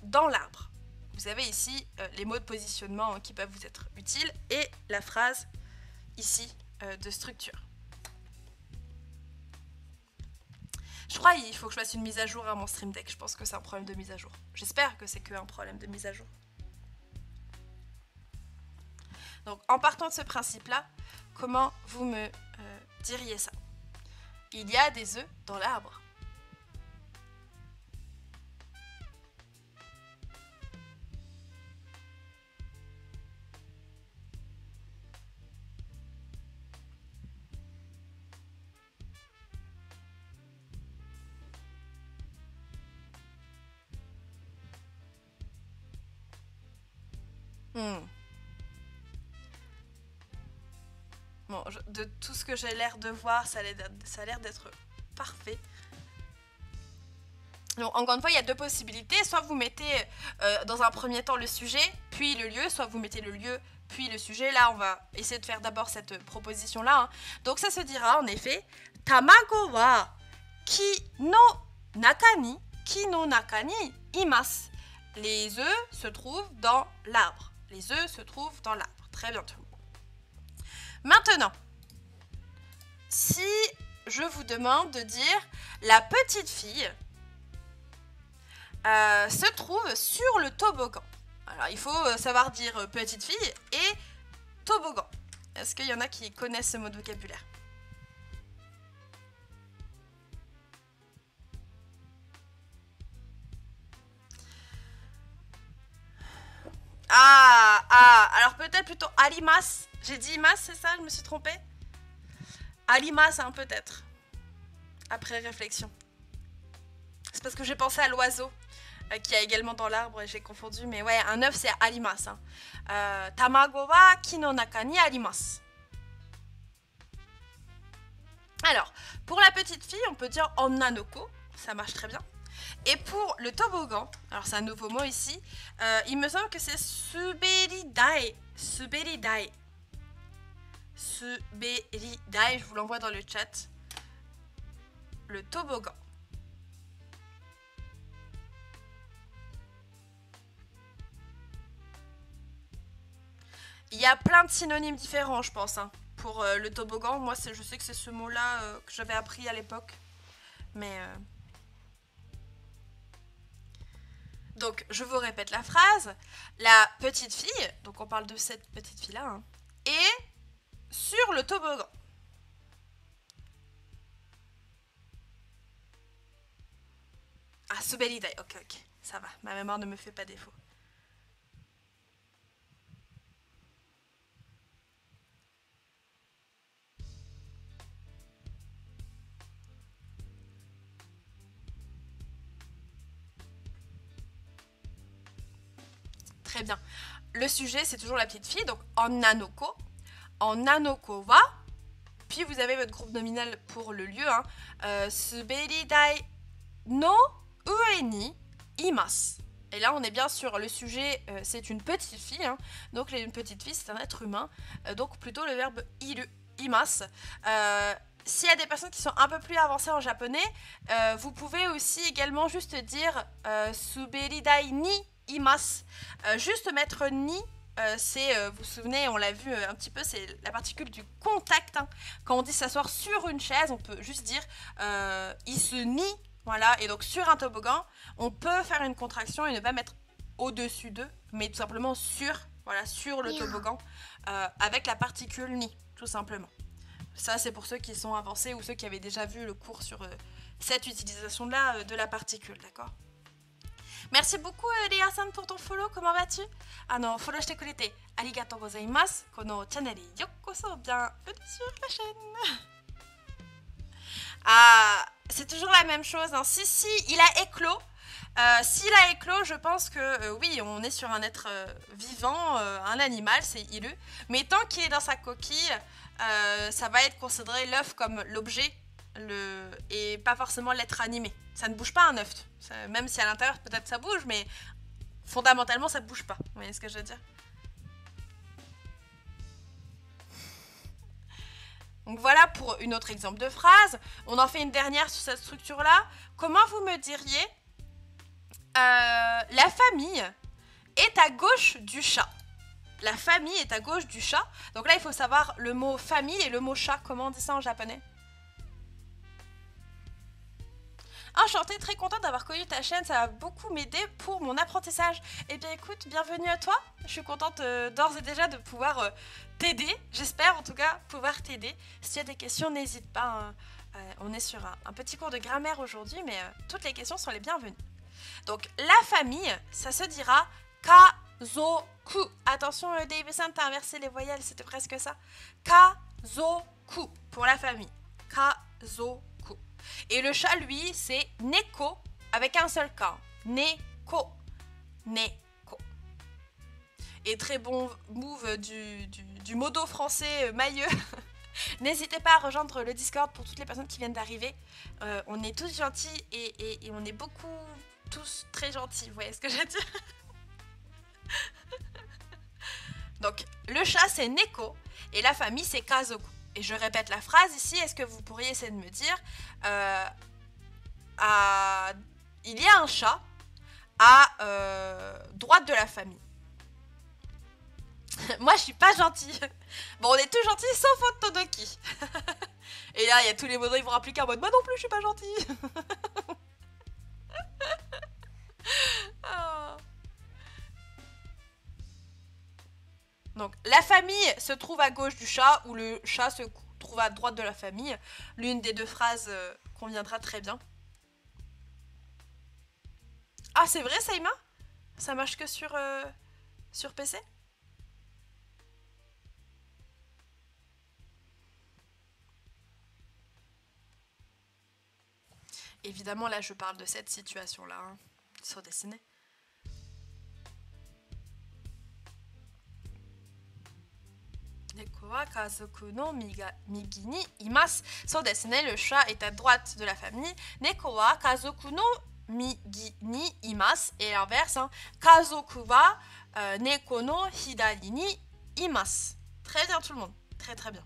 dans l'arbre. Vous avez ici les mots de positionnement hein, qui peuvent vous être utiles et la phrase ici de structure. Je crois qu'il faut que je fasse une mise à jour à mon Stream Deck. Je pense que c'est un problème de mise à jour. J'espère que c'est qu'un problème de mise à jour. Donc, en partant de ce principe-là, comment vous me diriez ça? Il y a des œufs dans l'arbre. Bon, de tout ce que j'ai l'air de voir, ça a l'air d'être parfait. Donc, encore une fois, il y a deux possibilités. Soit vous mettez dans un premier temps le sujet, puis le lieu, soit vous mettez le lieu, puis le sujet. Là, on va essayer de faire d'abord cette proposition-là. Hein. Donc, ça se dira en effet Tamago wa ki no naka ni imasu. Les œufs se trouvent dans l'arbre. Les œufs se trouvent dans l'arbre. Très bien, tout le monde. Maintenant, si je vous demande de dire la petite fille se trouve sur le toboggan. Alors, il faut savoir dire petite fille et toboggan. Est-ce qu'il y en a qui connaissent ce mot de vocabulaire? Alors Alors peut-être plutôt arimas. J'ai dit imas, c'est ça? Je me suis trompée? Arimas, hein, peut-être. Après réflexion. C'est parce que j'ai pensé à l'oiseau qui a également dans l'arbre et j'ai confondu. Mais ouais, un œuf c'est arimas. Hein. Tamago wa ki no naka ni arimasu. Alors, pour la petite fille, on peut dire onnanoko. Ça marche très bien. Et pour le toboggan, alors c'est un nouveau mot ici, il me semble que c'est suberidai. Suberidai. Suberidai, je vous l'envoie dans le chat. Le toboggan. Il y a plein de synonymes différents, je pense, hein, pour le toboggan. Moi, je sais que c'est ce mot-là que j'avais appris à l'époque. Mais... Donc, je vous répète la phrase. La petite fille, donc on parle de cette petite fille-là, hein, est sur le toboggan. Ah, suberidai, ok, ça va. Ma mémoire ne me fait pas défaut. Très bien. Le sujet, c'est toujours la petite fille, donc onnanoko. Onnanoko wa. Puis vous avez votre groupe nominal pour le lieu. Hein, suberidai no ue ni imasu. Et là, on est bien sur le sujet, c'est une petite fille. Hein, donc, une petite fille, c'est un être humain. Donc, plutôt le verbe iru, imasu. S'il y a des personnes qui sont un peu plus avancées en japonais, vous pouvez aussi également juste dire suberidai ni imasu. Juste mettre ni, c'est, vous vous souvenez, on l'a vu un petit peu, c'est la particule du contact. Hein. Quand on dit s'asseoir sur une chaise, on peut juste dire isu ni. Voilà, et donc sur un toboggan, on peut faire une contraction et ne pas mettre au-dessus d'eux, mais tout simplement sur, voilà, sur le toboggan, avec la particule ni, tout simplement. Ça, c'est pour ceux qui sont avancés ou ceux qui avaient déjà vu le cours sur cette utilisation-là de la particule, d'accord? Merci beaucoup, Léa-san, pour ton follow. Comment vas-tu? Follow shite kurete arigatou gozaimasu. Kono channel yokoso, bienvenue sur la chaîne. Ah, c'est toujours la même chose. Hein. Si, il a éclos. S'il a éclos, je pense que oui, on est sur un être vivant, un animal, c'est ilu. Mais tant qu'il est dans sa coquille, ça va être considéré l'œuf comme l'objet et pas forcément l'être animé. Ça ne bouge pas un œuf. Même si à l'intérieur, peut-être ça bouge, mais fondamentalement, ça ne bouge pas. Vous voyez ce que je veux dire? Donc voilà pour une autre exemple de phrase. On en fait une dernière sur cette structure-là. Comment vous me diriez la famille est à gauche du chat. La famille est à gauche du chat. Donc là, il faut savoir le mot famille et le mot chat. Comment on dit ça en japonais? Enchantée, très contente d'avoir connu ta chaîne, ça va beaucoup m'aider pour mon apprentissage. Eh bien écoute, bienvenue à toi. Je suis contente d'ores et déjà de pouvoir t'aider. J'espère en tout cas pouvoir t'aider. Si tu as des questions, n'hésite pas. On est sur un petit cours de grammaire aujourd'hui, mais toutes les questions sont les bienvenues. Donc la famille, ça se dira kazoku. Attention, Davidson, t'as inversé les voyelles, c'était presque ça. Kazoku pour la famille. Kazoku. Et le chat, lui, c'est neko avec un seul K. Neko. Neko. Et très bon move du modo français mailleux. N'hésitez pas à rejoindre le Discord pour toutes les personnes qui viennent d'arriver. On est tous gentils et on est beaucoup tous très gentils. Vous voyez ce que je veux dire? Donc, le chat, c'est neko et la famille, c'est kazoku. Et je répète la phrase ici, est-ce que vous pourriez essayer de me dire il y a un chat à droite de la famille. Moi, je suis pas gentille. Bon, on est tous gentils, sauf Otodoki. Et là, il y a tous les modos, ils vont appliquer en mode moi non plus, je suis pas gentille. Oh. Donc, la famille se trouve à gauche du chat ou le chat se trouve à droite de la famille. L'une des deux phrases conviendra très bien. Ah, c'est vrai, Saïma? Ça marche que sur PC? évidemment, là, je parle de cette situation-là, hein, sur dessiné. Neko wa kazoku no migi ni imasu. Sur dessiné, le chat est à droite de la famille. Neko wa kazoku no migi ni imasu. Et l'inverse, hein, kazoku wa neko no hidari ni imasu. Très bien tout le monde, très très bien.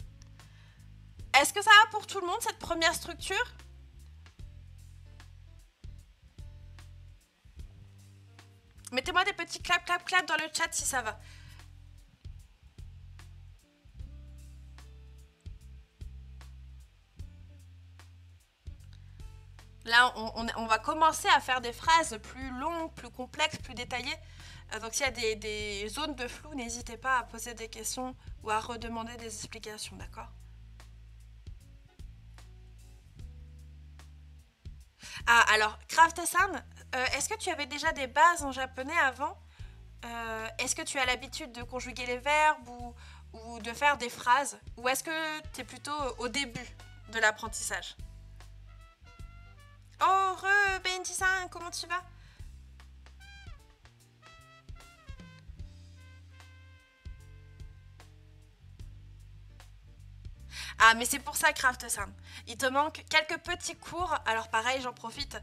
Est-ce que ça va pour tout le monde cette première structure? Mettez-moi des petits clap clap clap dans le chat si ça va. Là, on va commencer à faire des phrases plus longues, plus complexes, plus détaillées. Donc s'il y a des zones de flou, n'hésitez pas à poser des questions ou à redemander des explications, d'accord? Ah, alors, Craft-san, est-ce que tu avais déjà des bases en japonais avant? Est-ce que tu as l'habitude de conjuguer les verbes ou de faire des phrases? Ou est-ce que tu es plutôt au début de l'apprentissage? Oh, Benji-san, comment tu vas? Ah, mais c'est pour ça, Craft-san. Il te manque quelques petits cours. Alors pareil, j'en profite.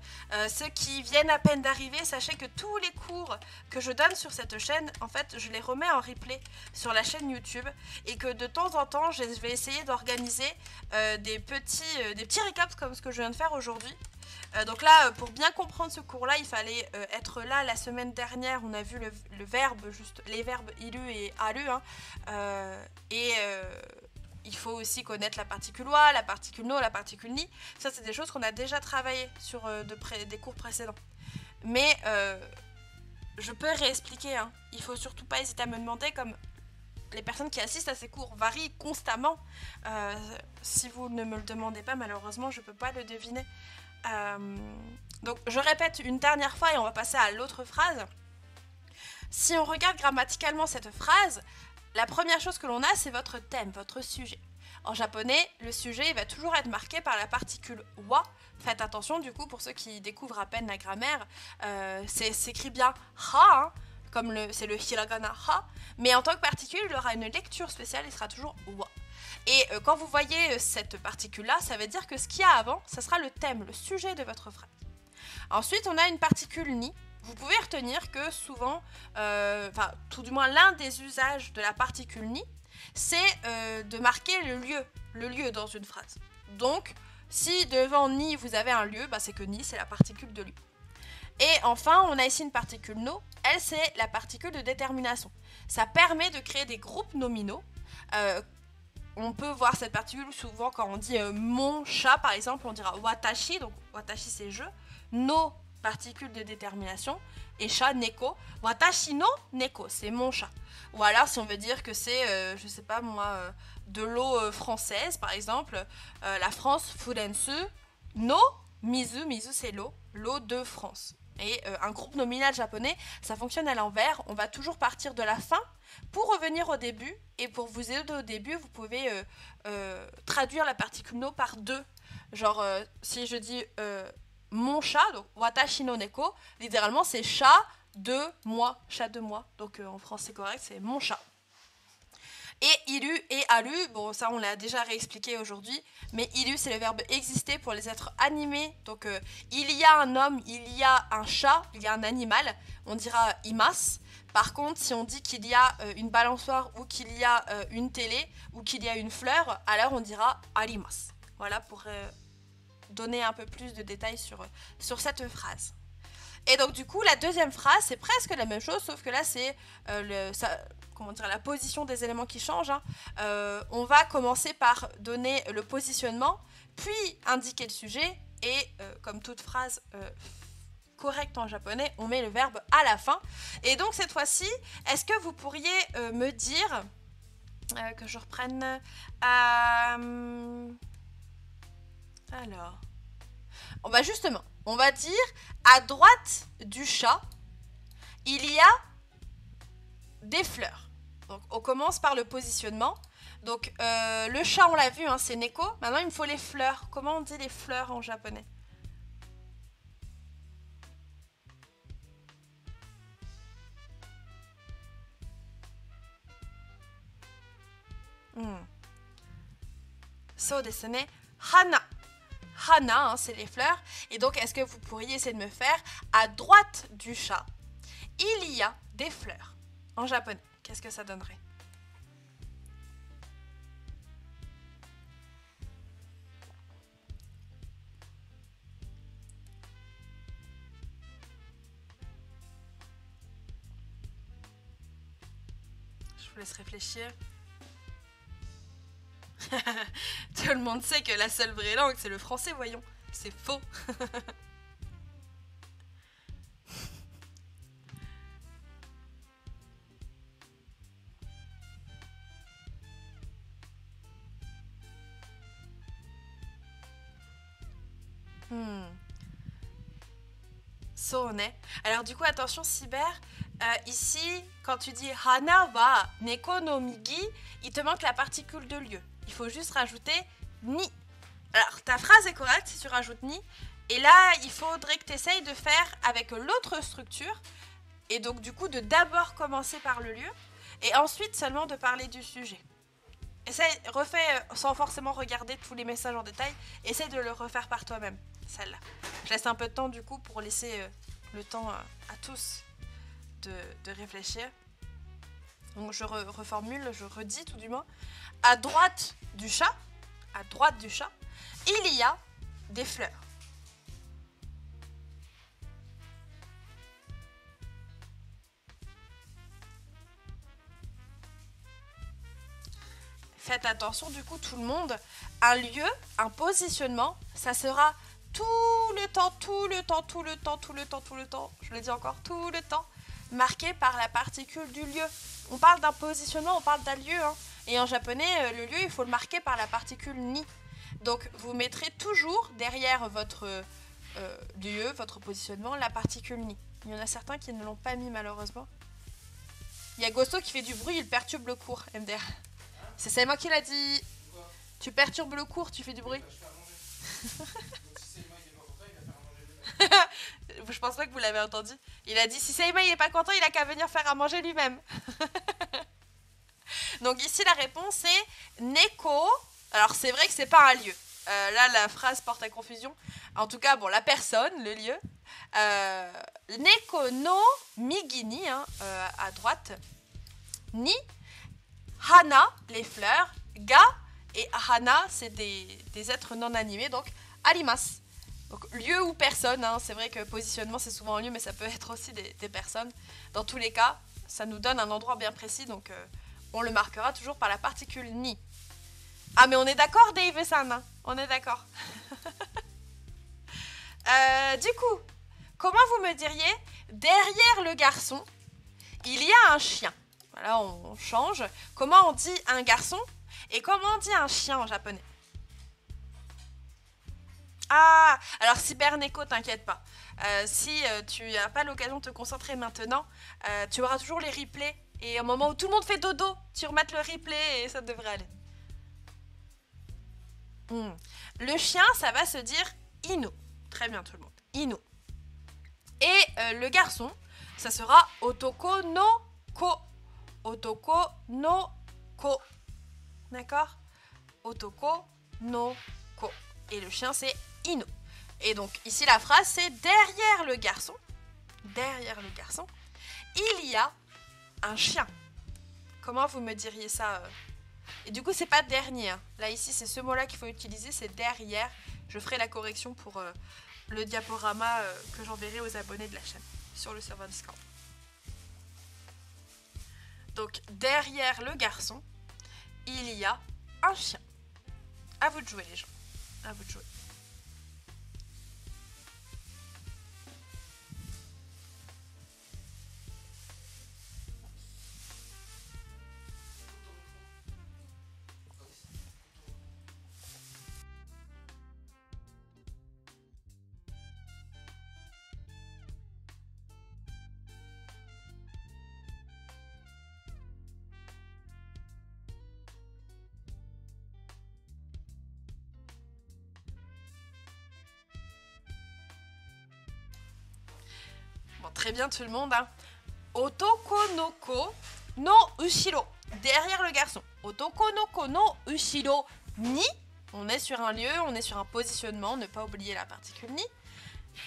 Ceux qui viennent à peine d'arriver, sachez que tous les cours que je donne sur cette chaîne, en fait, je les remets en replay sur la chaîne YouTube. Et que de temps en temps, je vais essayer d'organiser des petits récaps comme ce que je viens de faire aujourd'hui. Donc là, pour bien comprendre ce cours-là, il fallait être là la semaine dernière. On a vu le verbe, juste les verbes iru et aru. Hein, il faut aussi connaître la particule wa, la particule no, la particule ni. Ça, c'est des choses qu'on a déjà travaillé sur des cours précédents. Mais je peux réexpliquer. Hein. Il faut surtout pas hésiter à me demander, comme les personnes qui assistent à ces cours varient constamment. Si vous ne me le demandez pas, malheureusement, je peux pas le deviner. Donc, je répète une dernière fois et on va passer à l'autre phrase. Si on regarde grammaticalement cette phrase, la première chose que l'on a, c'est votre thème, votre sujet. En japonais, le sujet il va toujours être marqué par la particule wa. Faites attention, du coup, pour ceux qui découvrent à peine la grammaire, s'écrit bien ha, hein, comme c'est le hiragana ha, mais en tant que particule, il aura une lecture spéciale, il sera toujours wa. Et quand vous voyez cette particule-là, ça veut dire que ce qu'il y a avant, ça sera le thème, le sujet de votre phrase. Ensuite, on a une particule ni. Vous pouvez retenir que souvent, tout du moins l'un des usages de la particule ni, c'est de marquer le lieu dans une phrase. Donc, si devant ni vous avez un lieu, c'est que ni c'est la particule de lieu. Et enfin, on a ici une particule no, elle c'est la particule de détermination. Ça permet de créer des groupes nominaux. On peut voir cette particule souvent quand on dit mon chat par exemple, on dira watashi, donc watashi c'est je, no particule de détermination, et chat neko, watashi no neko, c'est mon chat. Ou alors si on veut dire que c'est, je sais pas moi, de l'eau française par exemple, la France furensu no mizu, mizu c'est l'eau de France. Et un groupe nominal japonais, ça fonctionne à l'envers, on va toujours partir de la fin pour revenir au début, et pour vous aider au début, vous pouvez traduire la particule no par deux. Genre, si je dis mon chat, donc watashi no neko, littéralement c'est chat de moi, donc en français correct c'est mon chat. Et iru et aru, bon ça on l'a déjà réexpliqué aujourd'hui, mais iru c'est le verbe exister pour les êtres animés, donc il y a un homme, il y a un chat, il y a un animal, on dira imas. Par contre, si on dit qu'il y a une balançoire ou qu'il y a une télé ou qu'il y a une fleur, alors on dira arimas. Voilà pour donner un peu plus de détails sur cette phrase. Et donc du coup, la deuxième phrase, c'est presque la même chose, sauf que là, c'est la position des éléments qui change. Hein. On va commencer par donner le positionnement, puis indiquer le sujet, et comme toute phrase correcte en japonais, on met le verbe à la fin. Et donc cette fois-ci, est-ce que vous pourriez me dire, que je reprenne... Alors... justement, on va dire, à droite du chat, il y a des fleurs. Donc on commence par le positionnement. Donc le chat, on l'a vu, hein, c'est neko. Maintenant, il me faut les fleurs. Comment on dit les fleurs en japonais? So desu ne. Hana. Hana, hein, c'est les fleurs. Et donc, est-ce que vous pourriez essayer de me faire à droite du chat, il y a des fleurs. En japonais, qu'est-ce que ça donnerait? Je vous laisse réfléchir. Tout le monde sait que la seule vraie langue, c'est le français, voyons. C'est faux. So, ne. Alors du coup, attention Cyber, ici, quand tu dis Hana wa neko no migi, il te manque la particule de lieu. Il faut juste rajouter ni. Alors ta phrase est correcte si tu rajoutes ni. Et là, il faudrait que tu essayes de faire avec l'autre structure. Et donc du coup, de d'abord commencer par le lieu. Et ensuite seulement de parler du sujet. Essaye, refais sans forcément regarder tous les messages en détail. Essaye de le refaire par toi-même, celle-là. Je laisse un peu de temps du coup pour laisser le temps à tous de réfléchir. Donc je reformule, je redis tout du moins. À droite du chat, il y a des fleurs. Faites attention du coup tout le monde, un lieu, un positionnement, ça sera tout le temps, je le dis encore, tout le temps, marqué par la particule du lieu. On parle d'un positionnement, on parle d'un lieu, hein. Et en japonais, le lieu, il faut le marquer par la particule ni. Donc vous mettrez toujours derrière votre lieu, votre positionnement, la particule ni. Il y en a certains qui ne l'ont pas mis malheureusement. Il y a Gosto qui fait du bruit, il perturbe le cours, MDR. C'est moi qui l'a dit. Tu perturbes le cours, tu fais du bruit. Je pense pas que vous l'avez entendu. Il a dit si Seima il est pas content, il a qu'à venir faire à manger lui-même. Donc ici la réponse est neko. Alors c'est vrai que c'est pas un lieu. Là la phrase porte à confusion. En tout cas bon la personne, le lieu. Neko no migini, hein, à droite. Ni hana, les fleurs. Ga et hana, c'est des êtres non animés. Donc arimasu. Donc lieu ou personne, hein, c'est vrai que positionnement c'est souvent un lieu mais ça peut être aussi des personnes. Dans tous les cas, ça nous donne un endroit bien précis donc on le marquera toujours par la particule ni. Ah mais on est d'accord Dave-san, hein, on est d'accord. Du coup, comment vous me diriez derrière le garçon, il y a un chien. Voilà, on change. Comment on dit un garçon et comment on dit un chien en japonais? Ah, alors Cyberneko, t'inquiète pas. Si tu n'as pas l'occasion de te concentrer maintenant, tu auras toujours les replays. Et au moment où tout le monde fait dodo, tu remettes le replay et ça devrait aller. Le chien, ça va se dire Inu. Très bien tout le monde. Inu. Et le garçon, ça sera Otoko no ko. Otoko no ko. D'accord? Otoko no ko. Et le chien, c'est Inu. Et donc, ici, la phrase, c'est derrière le garçon. Derrière le garçon, il y a un chien. Comment vous me diriez ça Et du coup, c'est pas dernier. Hein. Là, ici, c'est ce mot-là qu'il faut utiliser, c'est derrière. Je ferai la correction pour le diaporama que j'enverrai aux abonnés de la chaîne sur le serveur Discord. Donc, derrière le garçon, il y a un chien. À vous de jouer, les gens. À vous de jouer. Bon, très bien tout le monde. Hein. Otoko no ko no ushiro. derrière le garçon. Otoko no ko no ushiro ni. On est sur un lieu, on est sur un positionnement, ne pas oublier la particule ni.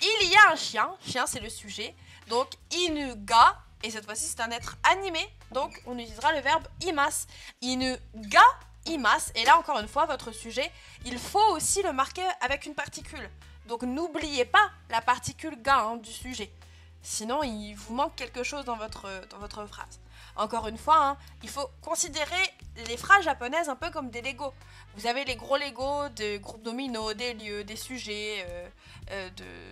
Il y a un chien, chien c'est le sujet, donc inu ga, et cette fois-ci c'est un être animé, donc on utilisera le verbe imas. Inu ga imas, et là encore une fois, votre sujet, il faut aussi le marquer avec une particule. Donc n'oubliez pas la particule ga du sujet, sinon il vous manque quelque chose dans votre phrase. Encore une fois, il faut considérer les phrases japonaises un peu comme des Lego. Vous avez les gros Lego des groupes dominos, des lieux, des sujets,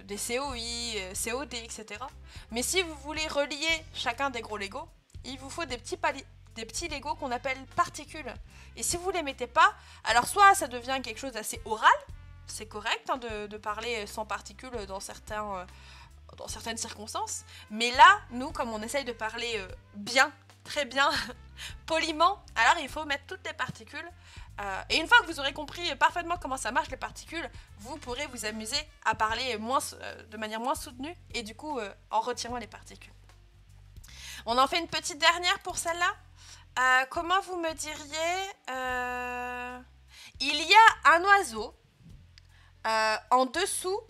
des COI, COD, etc. Mais si vous voulez relier chacun des gros Lego, il vous faut des petits Lego qu'on appelle particules. Et si vous ne les mettez pas, alors soit ça devient quelque chose d'assez oral, c'est correct de parler sans particules dans certaines circonstances, mais là, nous, comme on essaye de parler bien, très bien, poliment, alors il faut mettre toutes les particules. Et une fois que vous aurez compris parfaitement comment ça marche les particules, vous pourrez vous amuser à parler de manière moins soutenue et du coup en retirant les particules. On en fait une petite dernière pour celle-là. Comment vous me diriez il y a un oiseau en dessous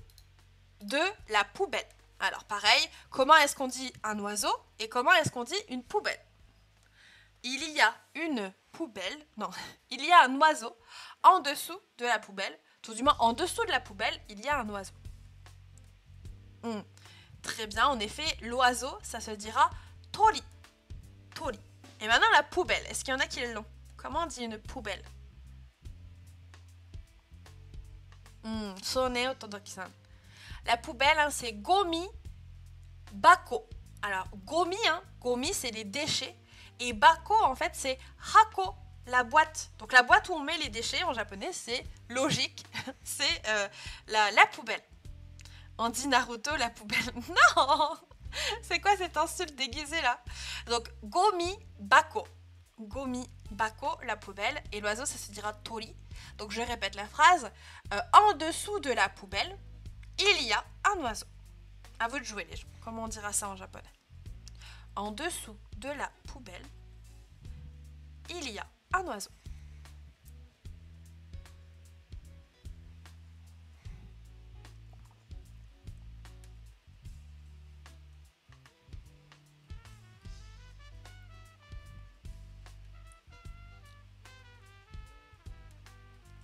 de la poubelle. Alors pareil, comment est-ce qu'on dit un oiseau et comment est-ce qu'on dit une poubelle? Il y a une poubelle, non, il y a un oiseau en dessous de la poubelle, tout du moins en dessous de la poubelle, il y a un oiseau. Très bien, en effet, l'oiseau, ça se dira tori. Tori. Et maintenant la poubelle, est-ce qu'il y en a qui l'ont? Comment on dit une poubelle? Sone Otodoki-san. La poubelle, c'est gomi bako. Alors, gomi, gomi, c'est les déchets. Et bako, en fait, c'est hako, la boîte. Donc, la boîte où on met les déchets, en japonais, c'est logique. C'est la poubelle. On dit Naruto, la poubelle. Non! C'est quoi cette insulte déguisée, là? Donc, gomi bako. Gomi bako, la poubelle. Et l'oiseau, ça se dira tori. Donc, je répète la phrase. En dessous de la poubelle, il y a un oiseau. À vous de jouer les gens. Comment on dira ça en japonais? En dessous de la poubelle, il y a un oiseau.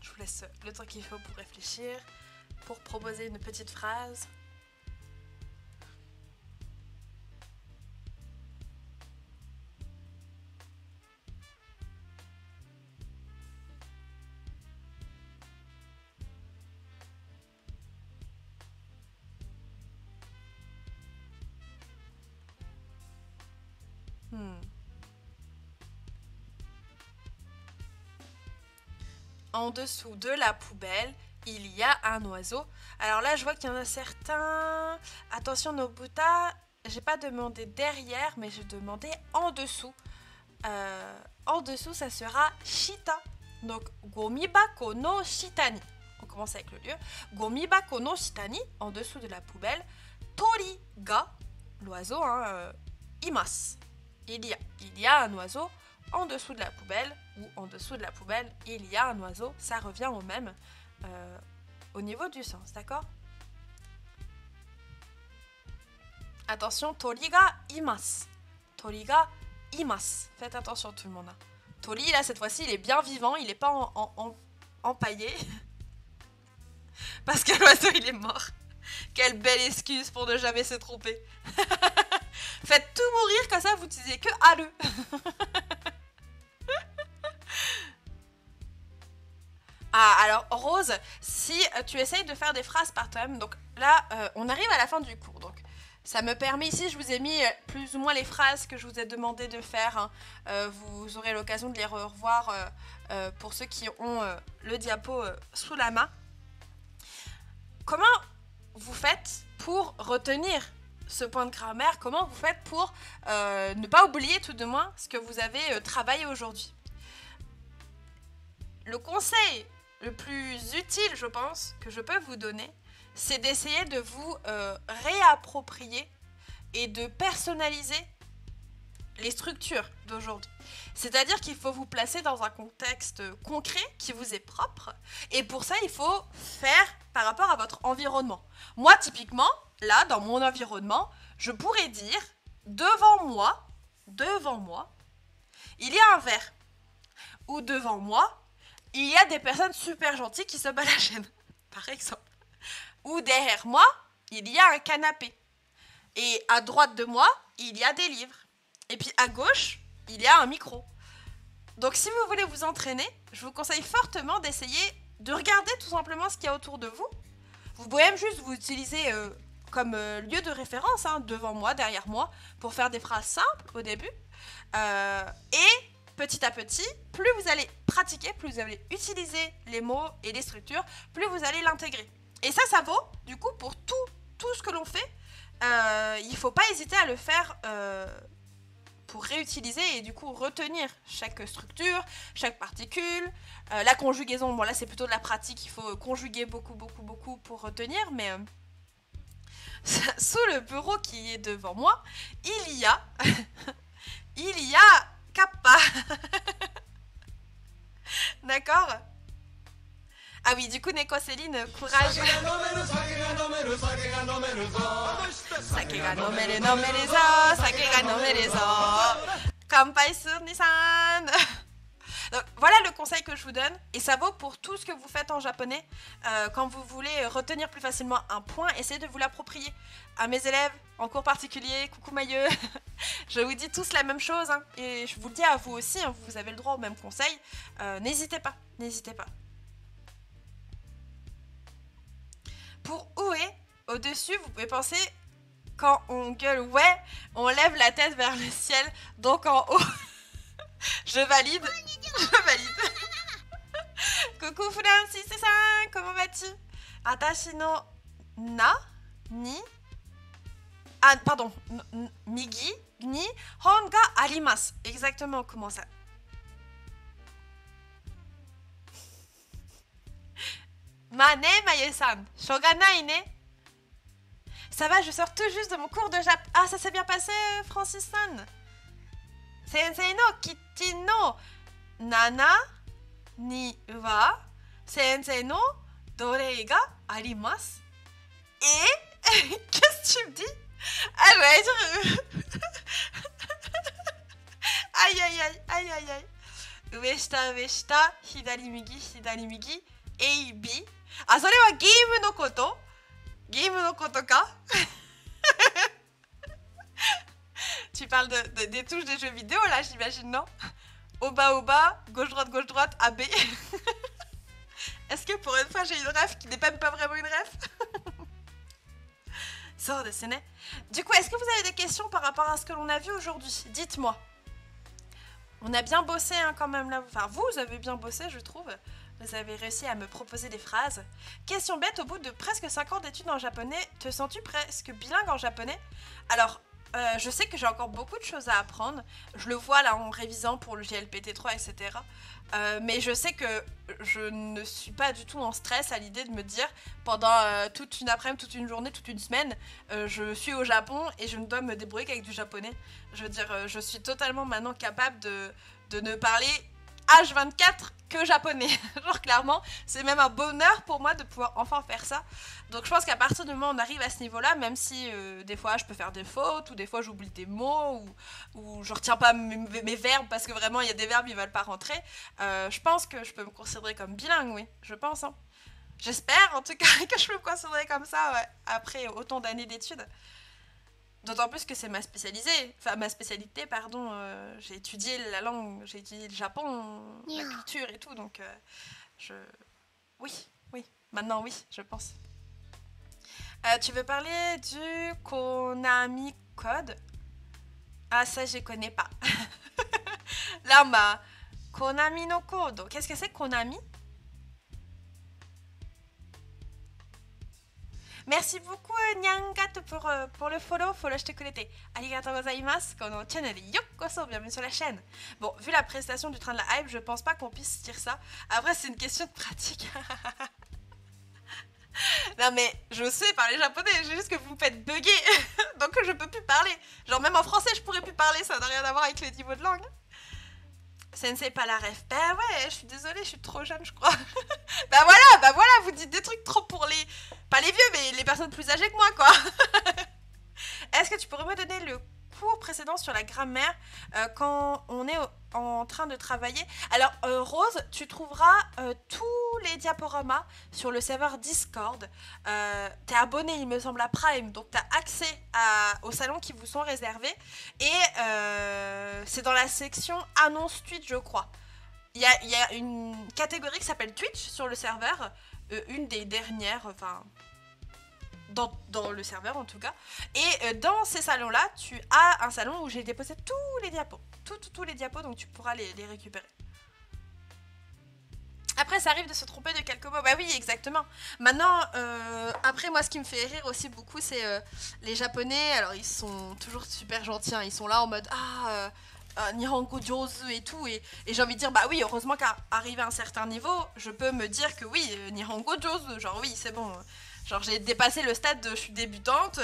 Je vous laisse le temps qu'il faut pour réfléchir, pour proposer une petite phrase. En dessous de la poubelle, il y a un oiseau. Alors là, je vois qu'il y en a certains... Attention, Nobuta, j'ai pas demandé derrière, mais j'ai demandé en dessous. En dessous, ça sera shita. Donc, gomibako no shitani. On commence avec le lieu. Gomibako no shitani, en dessous de la poubelle. Tori ga, l'oiseau, imas. Il y a un oiseau en dessous de la poubelle, ou en dessous de la poubelle, il y a un oiseau. Ça revient au même au niveau du sens, d'accord? Attention, tori ga imas. Tori ga imas. Faites attention tout le monde. Tori, là, cette fois-ci, il est bien vivant, il n'est pas empaillé. Parce que l'oiseau, il est mort. Quelle belle excuse pour ne jamais se tromper. Faites tout mourir, comme ça, vous n'utilisez que aru. Ah, alors, Rose, si tu essayes de faire des phrases par toi-même, donc là, on arrive à la fin du cours, donc ça me permet, ici, je vous ai mis plus ou moins les phrases que je vous ai demandé de faire, vous aurez l'occasion de les revoir pour ceux qui ont le diapo sous la main. Comment vous faites pour retenir ce point de grammaire? Comment vous faites pour ne pas oublier tout de moins ce que vous avez travaillé aujourd'hui? Le conseil le plus utile, je pense, que je peux vous donner, c'est d'essayer de vous réapproprier et de personnaliser les structures d'aujourd'hui. C'est-à-dire qu'il faut vous placer dans un contexte concret qui vous est propre. Et pour ça, il faut faire par rapport à votre environnement. Moi, typiquement, là, dans mon environnement, je pourrais dire, devant moi, il y a un verre. Ou devant moi, il y a des personnes super gentilles qui se battent la chaîne, par exemple. Ou derrière moi, il y a un canapé. Et à droite de moi, il y a des livres. Et puis à gauche, il y a un micro. Donc si vous voulez vous entraîner, je vous conseille fortement d'essayer de regarder tout simplement ce qu'il y a autour de vous. Vous pouvez même juste vous utiliser comme lieu de référence, hein, devant moi, derrière moi, pour faire des phrases simples au début. Et petit à petit, plus vous allez pratiquer, plus vous allez utiliser les mots et les structures, plus vous allez l'intégrer. Et ça vaut du coup pour tout ce que l'on fait. Il ne faut pas hésiter à le faire pour réutiliser et du coup retenir chaque structure, chaque particule. La conjugaison, bon là c'est plutôt de la pratique, il faut conjuguer beaucoup pour retenir, mais sous le bureau qui est devant moi, il y a kappa. D'accord? Ah oui, du coup, Neko Céline, courage. Sake ga nomeru zo, sake ga nomeru zo. Kanpai sur Nissan. Donc, voilà le conseil que je vous donne, et ça vaut pour tout ce que vous faites en japonais. Quand vous voulez retenir plus facilement un point, essayez de vous l'approprier. À mes élèves, en cours particulier, coucou mailleux, je vous dis tous la même chose, hein, et je vous le dis à vous aussi, hein, vous avez le droit au même conseil. N'hésitez pas. Pour oué, au-dessus, vous pouvez penser, quand on gueule ouais, on lève la tête vers le ciel, donc en haut. Je valide. Coucou Furansi, c'est ça, comment vas-tu? Atashi no na, ni. Ah, pardon, migi, ni, hon ga arimasu. Exactement, comment ça? Mane, Maye-san, shoganai ne. Ça va, je sors tout juste de mon cours de Jap. Ah, ça s'est bien passé, Francis-san. Sensei no kichi no nana ni wa sensei no dorei ga arimasu. Et qu'est-ce que tu me dis? Ah ouais, aïe. Ueshita, hidari migi, A, B. Ah, それはゲームのこと? ゲームのことか? Tu parles des touches des jeux vidéo là, j'imagine, non? Au bas, gauche-droite, AB. Est-ce que pour une fois j'ai une ref qui n'est même pas vraiment une ref? So desu ne. Du coup, est-ce que vous avez des questions par rapport à ce que l'on a vu aujourd'hui? Dites-moi. On a bien bossé hein, quand même là. Enfin, vous avez bien bossé, je trouve. Vous avez réussi à me proposer des phrases. Question bête, au bout de presque 5 ans d'études en japonais, te sens-tu presque bilingue en japonais? Alors, je sais que j'ai encore beaucoup de choses à apprendre. Je le vois là en révisant pour le GLPT3, etc. Mais je sais que je ne suis pas du tout en stress à l'idée de me dire pendant toute une après-midi, toute une journée, toute une semaine, je suis au Japon et je ne dois me débrouiller qu'avec du japonais. Je veux dire, je suis totalement maintenant capable de ne parler H24 que japonais. Genre clairement, c'est même un bonheur pour moi de pouvoir enfin faire ça. Donc je pense qu'à partir du moment où on arrive à ce niveau-là, même si des fois je peux faire des fautes, ou des fois j'oublie des mots, ou je retiens pas mes verbes parce que vraiment il y a des verbes ils veulent pas rentrer, je pense que je peux me considérer comme bilingue, oui, je pense. Hein. J'espère en tout cas que je peux me considérer comme ça ouais, après autant d'années d'études. D'autant plus que c'est ma spécialité, pardon. J'ai étudié la langue, j'ai étudié le Japon, la culture et tout, donc oui, maintenant oui, je pense. Tu veux parler du Konami Code? Ah, ça, je connais pas. Là, Konami no Code. Qu'est-ce que c'est Konami? Merci beaucoup Nyangat pour le follow shite kurete. Arigatou gozaimasu. Kono channel yokoso, bienvenue sur la chaîne. Bon, vu la prestation du train de la hype, je pense pas qu'on puisse dire ça. Après, c'est une question de pratique. Non mais je sais parler japonais, c'est juste que vous me faites bugger, donc je peux plus parler. Genre même en français je pourrais plus parler, ça n'a rien à voir avec le niveau de langue. Sensei pas la ref. Bah ouais, je suis désolée, je suis trop jeune je crois. Bah voilà, vous dites des trucs trop pour les... Pas les vieux mais les personnes plus âgées que moi quoi. Est-ce que tu pourrais me donner le cours précédent sur la grammaire quand on est en train de travailler? Alors Rose, tu trouveras tous les diaporamas sur le serveur Discord. T'es abonné il me semble à Prime, donc t'as accès aux salons qui vous sont réservés. Et c'est dans la section annonce Twitch je crois. Il y a une catégorie qui s'appelle Twitch sur le serveur, une des dernières, enfin... Dans le serveur en tout cas. Et dans ces salons là tu as un salon où j'ai déposé tous les diapos, tous les diapos, donc tu pourras les récupérer. Après ça arrive de se tromper de quelques mots, bah oui exactement. Maintenant après moi ce qui me fait rire aussi beaucoup c'est les japonais. Alors ils sont toujours super gentils hein. Ils sont là en mode Nihongo Jozu et tout, et j'ai envie de dire bah oui heureusement qu'à arriver à un certain niveau je peux me dire que oui Nihongo Jozu, genre oui c'est bon. Genre j'ai dépassé le stade de je suis débutante,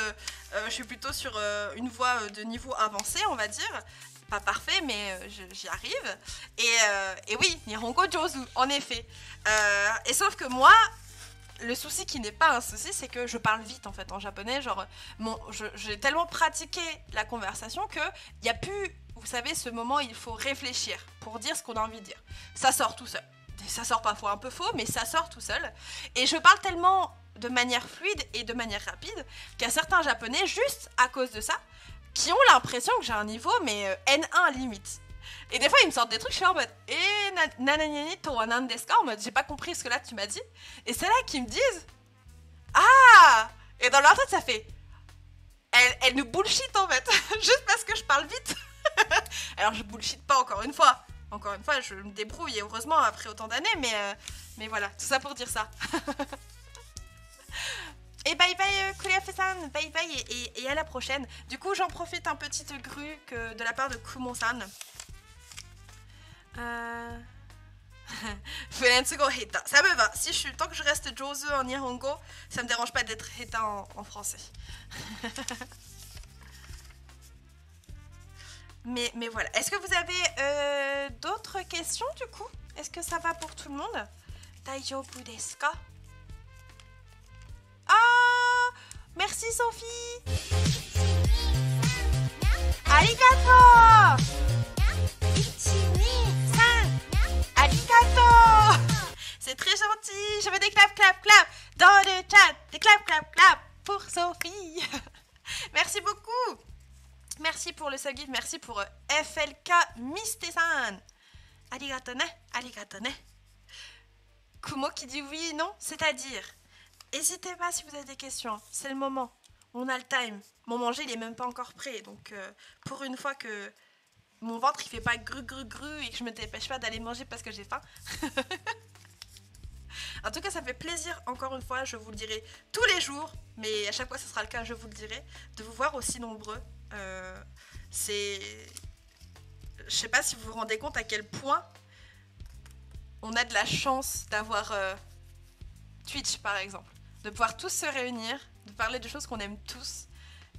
je suis plutôt sur une voie de niveau avancé on va dire. Pas parfait mais j'y arrive. Et oui, Nihongo Jozu, en effet. Et sauf que moi, le souci qui n'est pas un souci, c'est que je parle vite en fait en japonais. Genre, j'ai tellement pratiqué la conversation qu'il n'y a plus, vous savez, ce moment où il faut réfléchir pour dire ce qu'on a envie de dire. Ça sort tout seul. Ça sort parfois un peu faux, mais ça sort tout seul. Et je parle tellement de manière fluide et de manière rapide qu'il y a certains japonais, juste à cause de ça, qui ont l'impression que j'ai un niveau, mais N1 limite. Et des fois, ils me sortent des trucs, je suis en mode « Eh, nanani to wa nan desu ka ?» en mode « J'ai pas compris ce que là tu m'as dit. » Et c'est là qu'ils me disent « Ah !» Et dans leur tête, ça fait... Elle nous bullshit en fait, juste parce que je parle vite. Alors je bullshit pas encore une fois. Encore une fois, je me débrouille, et heureusement, après autant d'années, mais voilà, tout ça pour dire ça. Et bye bye Kuria-san, bye bye et à la prochaine. Du coup j'en profite un petit grue de la part de Kumon-san. Furensugo Heta, ça me va. Si tant que je reste Jozu en Nihongo, ça me dérange pas d'être Heta en français. mais voilà, est-ce que vous avez d'autres questions du coup? Est-ce que ça va pour tout le monde? Daijoubu desu ka? Ah, merci Sophie. Arigato. 1, 2, 3. Arigato. C'est très gentil. Je veux des clap clap clap dans le chat. Des clap clap clap pour Sophie. Merci beaucoup. Merci pour le subgift. Merci pour FLK Miste-san. Arigato ne. Arigato ne. Kumo qui dit oui et non, c'est-à-dire... N'hésitez pas si vous avez des questions, c'est le moment, on a le time. Mon manger il est même pas encore prêt, donc pour une fois que mon ventre il fait pas gru gru gru et que je me dépêche pas d'aller manger parce que j'ai faim. En tout cas ça fait plaisir encore une fois, je vous le dirai tous les jours, mais à chaque fois ce sera le cas, je vous le dirai, de vous voir aussi nombreux. Je sais pas si vous vous rendez compte à quel point on a de la chance d'avoir Twitch par exemple. De pouvoir tous se réunir, de parler de choses qu'on aime tous,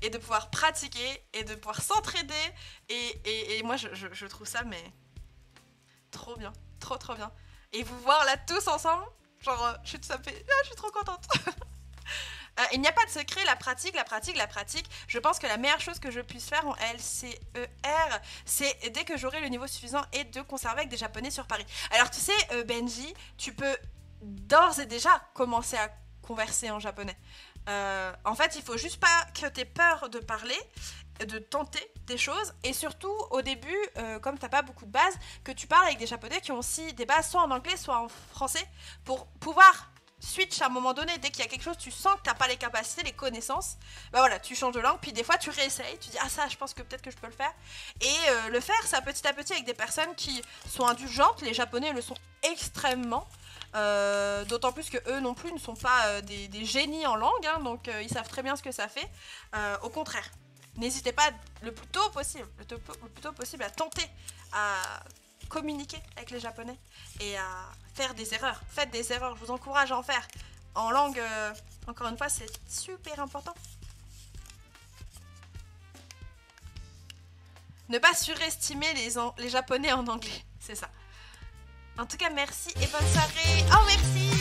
et de pouvoir pratiquer, et de pouvoir s'entraider, et moi je trouve ça mais trop bien, trop bien. Et vous voir là tous ensemble, genre je suis trop contente. Il n'y a pas de secret, la pratique. Je pense que la meilleure chose que je puisse faire en LCER, c'est dès que j'aurai le niveau suffisant et de conserver avec des japonais sur Paris. Alors tu sais Benji, tu peux d'ores et déjà commencer à converser en japonais. En fait, il faut juste pas que tu aies peur de parler, de tenter des choses, et surtout au début, comme t'as pas beaucoup de bases, que tu parles avec des japonais qui ont aussi des bases soit en anglais, soit en français, pour pouvoir switch à un moment donné. Dès qu'il y a quelque chose, tu sens que t'as pas les capacités, les connaissances, bah voilà, tu changes de langue, puis des fois tu réessayes, tu dis ah ça, je pense que peut-être que je peux le faire, et le faire ça petit à petit avec des personnes qui sont indulgentes. Les japonais le sont extrêmement. D'autant plus que eux non plus ne sont pas des génies en langue, hein, donc ils savent très bien ce que ça fait. Au contraire, n'hésitez pas le plus tôt possible à tenter à communiquer avec les japonais et à faire des erreurs. Faites des erreurs, je vous encourage à en faire. en langue, encore une fois, c'est super important. Ne pas surestimer les Japonais en anglais, c'est ça. En tout cas, merci et bonne soirée. Oh, merci.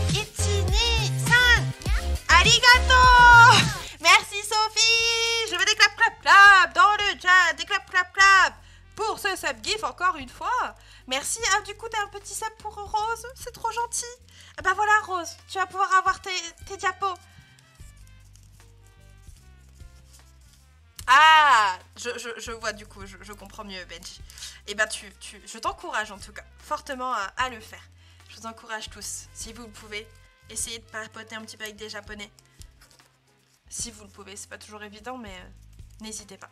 Ichini-san, arigato. Merci Sophie. Je veux des clap clap clap dans le chat, des clap clap clap pour ce sub gif encore une fois. Merci. Ah, du coup, t'as un petit sub pour Rose, c'est trop gentil. Bah voilà Rose, tu vas pouvoir avoir tes diapos. Ah, je vois du coup, je comprends mieux Benji. Et ben je t'encourage en tout cas, fortement à le faire. Je vous encourage tous, si vous le pouvez, essayez de papoter un petit peu avec des Japonais. Si vous le pouvez, c'est pas toujours évident, mais n'hésitez pas.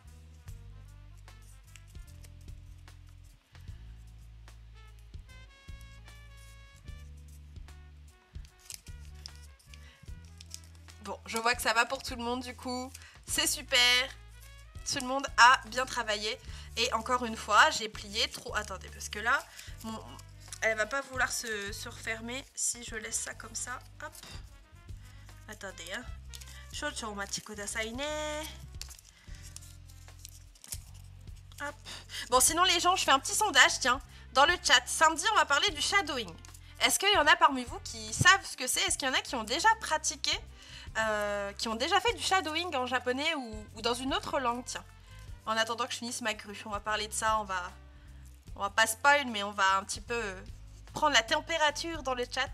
Bon, je vois que ça va pour tout le monde du coup, c'est super. Tout le monde a bien travaillé. Et encore une fois, j'ai plié trop... Attendez, parce que là, elle va pas vouloir se refermer si je laisse ça comme ça. Hop. Attendez, hein. Shouchou omachi kudasai ne. Hop. Bon, sinon les gens, je fais un petit sondage, tiens. Dans le chat, samedi, on va parler du shadowing. Est-ce qu'il y en a parmi vous qui savent ce que c'est? Est-ce qu'il y en a qui ont déjà pratiqué qui ont déjà fait du shadowing en japonais ou dans une autre langue, tiens. En attendant que je finisse ma grue, on va parler de ça, on va pas spoil, mais on va un petit peu prendre la température dans le chat.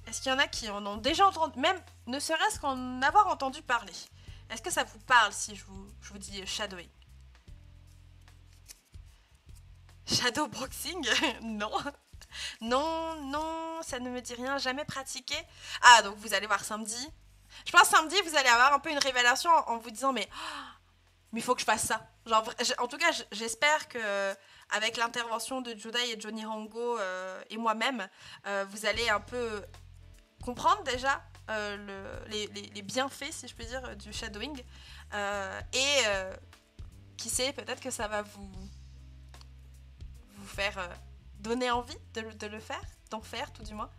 Est-ce qu'il y en a qui en ont déjà entendu, même ne serait-ce qu'en avoir entendu parler? Est-ce que ça vous parle si je vous dis shadowing? Shadowboxing? Non. Non, non, ça ne me dit rien, jamais pratiqué. Ah, donc vous allez voir samedi. Je pense samedi, vous allez avoir un peu une révélation en vous disant mais il faut que je fasse ça. Genre, en tout cas, j'espère que avec l'intervention de Judai et Johnny Rango et moi-même, vous allez un peu comprendre déjà les bienfaits, si je peux dire, du shadowing. Et qui sait, peut-être que ça va vous faire... donner envie de le faire, d'en faire tout du moins.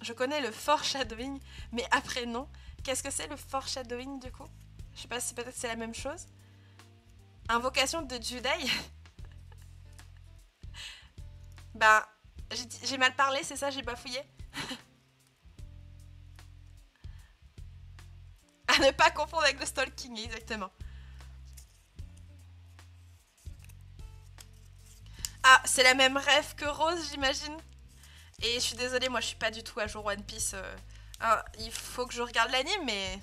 Je connais le foreshadowing, mais après non. Qu'est-ce que c'est le foreshadowing du coup? Je sais pas si peut-être c'est la même chose. Invocation de Judai. Bah, j'ai mal parlé, c'est ça, j'ai bafouillé. À ne pas confondre avec le stalking, exactement. Ah, c'est la même rêve que Rose, j'imagine. Et je suis désolée, moi je suis pas du tout à jour One Piece. Il faut que je regarde l'anime, mais...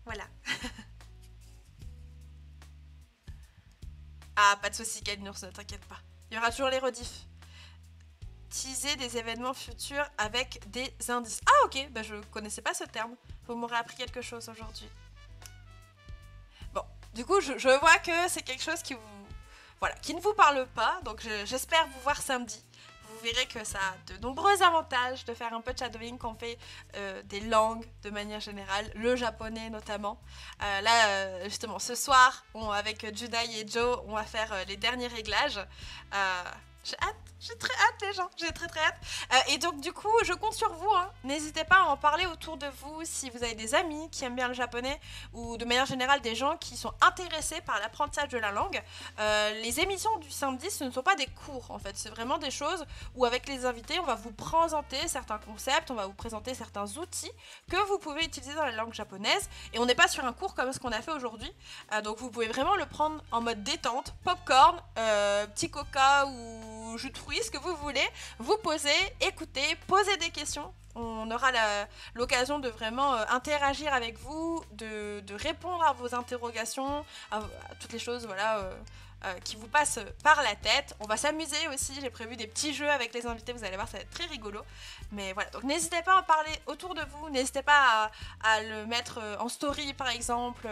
Voilà. Ah, pas de soucis, Kalinours, ne t'inquiète pas. Il y aura toujours les rediffs. Teaser des événements futurs avec des indices. Ah, ok, bah je connaissais pas ce terme. Vous m'aurez appris quelque chose aujourd'hui. Bon, du coup, je vois que c'est quelque chose qui qui ne vous parle pas, donc j'espère vous voir samedi. Vous verrez que ça a de nombreux avantages de faire un peu de shadowing quand on fait des langues de manière générale, le japonais notamment. Là, justement, ce soir, avec Judai et Joe, on va faire les derniers réglages. J'ai hâte. J'ai très hâte les gens, j'ai très hâte. Et donc du coup, je compte sur vous. Hein. N'hésitez pas à en parler autour de vous si vous avez des amis qui aiment bien le japonais ou de manière générale des gens qui sont intéressés par l'apprentissage de la langue. Les émissions du samedi, ce ne sont pas des cours en fait. C'est vraiment des choses où avec les invités, on va vous présenter certains concepts, on va vous présenter certains outils que vous pouvez utiliser dans la langue japonaise. Et on n'est pas sur un cours comme ce qu'on a fait aujourd'hui. Donc vous pouvez vraiment le prendre en mode détente, popcorn, petit coca ou jus de fruits, ce que vous voulez, vous posez, écoutez, posez des questions. On aura l'occasion de vraiment interagir avec vous, de répondre à vos interrogations, à toutes les choses qui vous passent par la tête. On va s'amuser aussi, j'ai prévu des petits jeux avec les invités, vous allez voir, ça va être très rigolo. Mais voilà, donc n'hésitez pas à en parler autour de vous, n'hésitez pas à le mettre en story par exemple,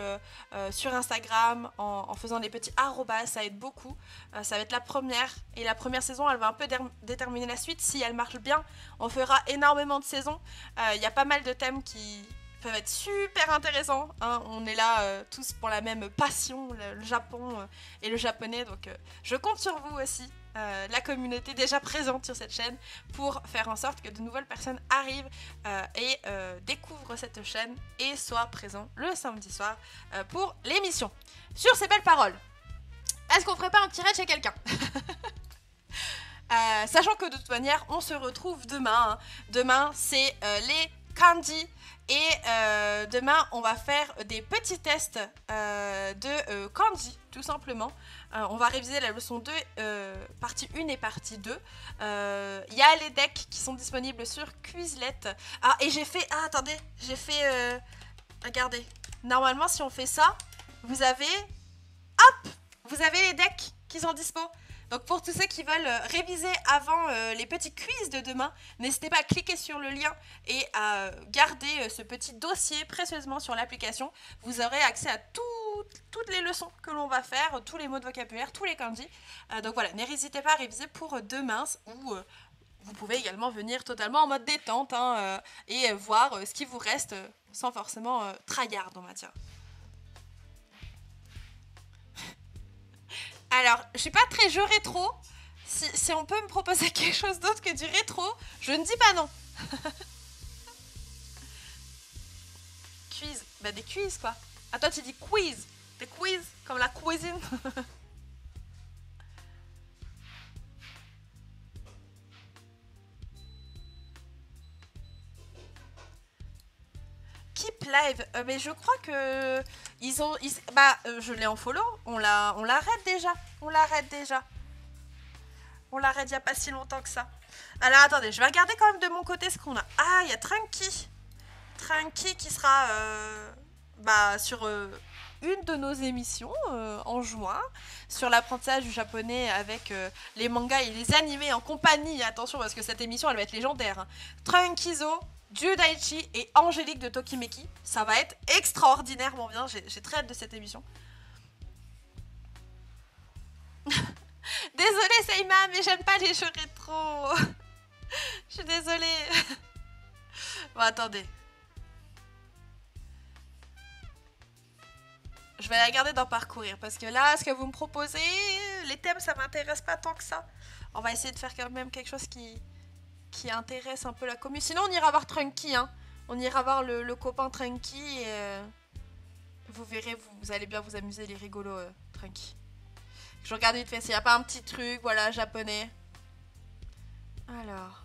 sur Instagram, en faisant des petits arrobas, ça aide beaucoup. Ça va être la première, et la première saison, elle va un peu déterminer la suite. Si elle marche bien, on fera énormément de saisons. Il y a pas mal de thèmes peuvent être super intéressants. Hein. On est là tous pour la même passion, le Japon et le japonais. Donc je compte sur vous aussi, la communauté déjà présente sur cette chaîne, pour faire en sorte que de nouvelles personnes arrivent et découvrent cette chaîne et soient présents le samedi soir pour l'émission. Sur ces belles paroles, est-ce qu'on ferait pas un petit raid chez quelqu'un? Sachant que de toute manière, on se retrouve demain. Hein. Demain, c'est les kanji. Et demain, on va faire des petits tests de kanji, tout simplement. On va réviser la leçon 2, partie 1 et partie 2. Il y a les decks qui sont disponibles sur Quizlet. Ah, et j'ai fait... Ah, attendez, j'ai fait... regardez. Normalement, si on fait ça, vous avez... Hop! Vous avez les decks qui sont dispo. Donc pour tous ceux qui veulent réviser avant les petits quiz de demain, n'hésitez pas à cliquer sur le lien et à garder ce petit dossier précieusement sur l'application. Vous aurez accès à toutes les leçons que l'on va faire, tous les mots de vocabulaire, tous les kanji. Donc voilà, n'hésitez pas à réviser pour demain ou vous pouvez également venir totalement en mode détente et voir ce qui vous reste sans forcément tryhard, on va dire. Alors, je suis pas très jeu rétro. Si on peut me proposer quelque chose d'autre que du rétro, je ne dis pas non. Quiz. Bah des quiz quoi. Ah toi tu dis quiz. Des quiz, comme la cuisine. Keep live. Mais je crois que je l'ai en follow. On l'arrête déjà. On l'arrête il y a pas si longtemps que ça. Alors attendez, je vais regarder quand même de mon côté ce qu'on a. Ah, il y a Trunky. Trunky qui sera sur une de nos émissions en juin sur l'apprentissage du japonais avec les mangas et les animés en compagnie. Attention parce que cette émission elle va être légendaire. Hein. Trunkizo, Judaichi et Angélique de Tokimeki. Ça va être extraordinairement bien. J'ai très hâte de cette émission. Désolée Seima, mais j'aime pas les jeux rétro. Je suis désolée. Bon, attendez. Je vais la garder dans parcourir parce que là, ce que vous me proposez, les thèmes, ça m'intéresse pas tant que ça. On va essayer de faire quand même quelque chose qui intéresse un peu la commune. Sinon, on ira voir Trunky. Hein. On ira voir le copain Trunky et vous verrez, vous allez bien vous amuser, les rigolos Trunky. Je regarde vite fait s'il n'y a pas un petit truc, voilà, japonais. Alors.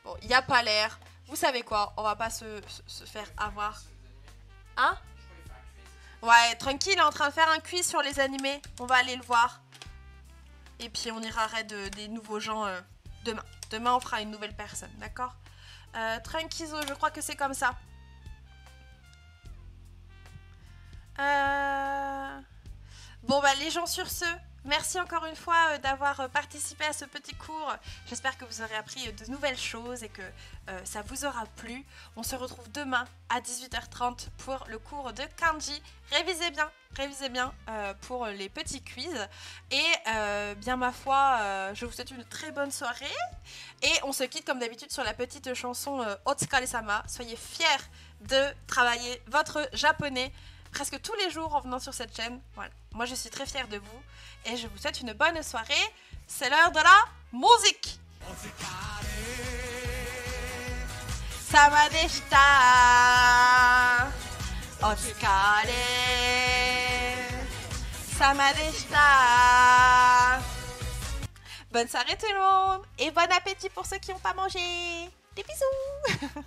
Bon, il n'y a pas l'air. Vous savez quoi, on va pas se faire avoir. Hein? Ouais, Trunky, il est en train de faire un quiz sur les animés. On va aller le voir. Et puis on ira raid des nouveaux gens demain. Demain, on fera une nouvelle personne, d'accord? Trunkizo, je crois que c'est comme ça. Bon bah les gens, sur ce, merci encore une fois d'avoir participé à ce petit cours. J'espère que vous aurez appris de nouvelles choses et que ça vous aura plu. On se retrouve demain à 18h30 pour le cours de kanji. Révisez bien pour les petits quiz. Et bien ma foi, je vous souhaite une très bonne soirée. Et on se quitte comme d'habitude sur la petite chanson Otsukare-sama. Soyez fiers de travailler votre japonais presque tous les jours en venant sur cette chaîne. Voilà. Moi je suis très fière de vous et je vous souhaite une bonne soirée. C'est l'heure de la musique. Sama deshita. Otsukare. Sama deshita. Bonne soirée tout le monde et bon appétit pour ceux qui n'ont pas mangé. Des bisous.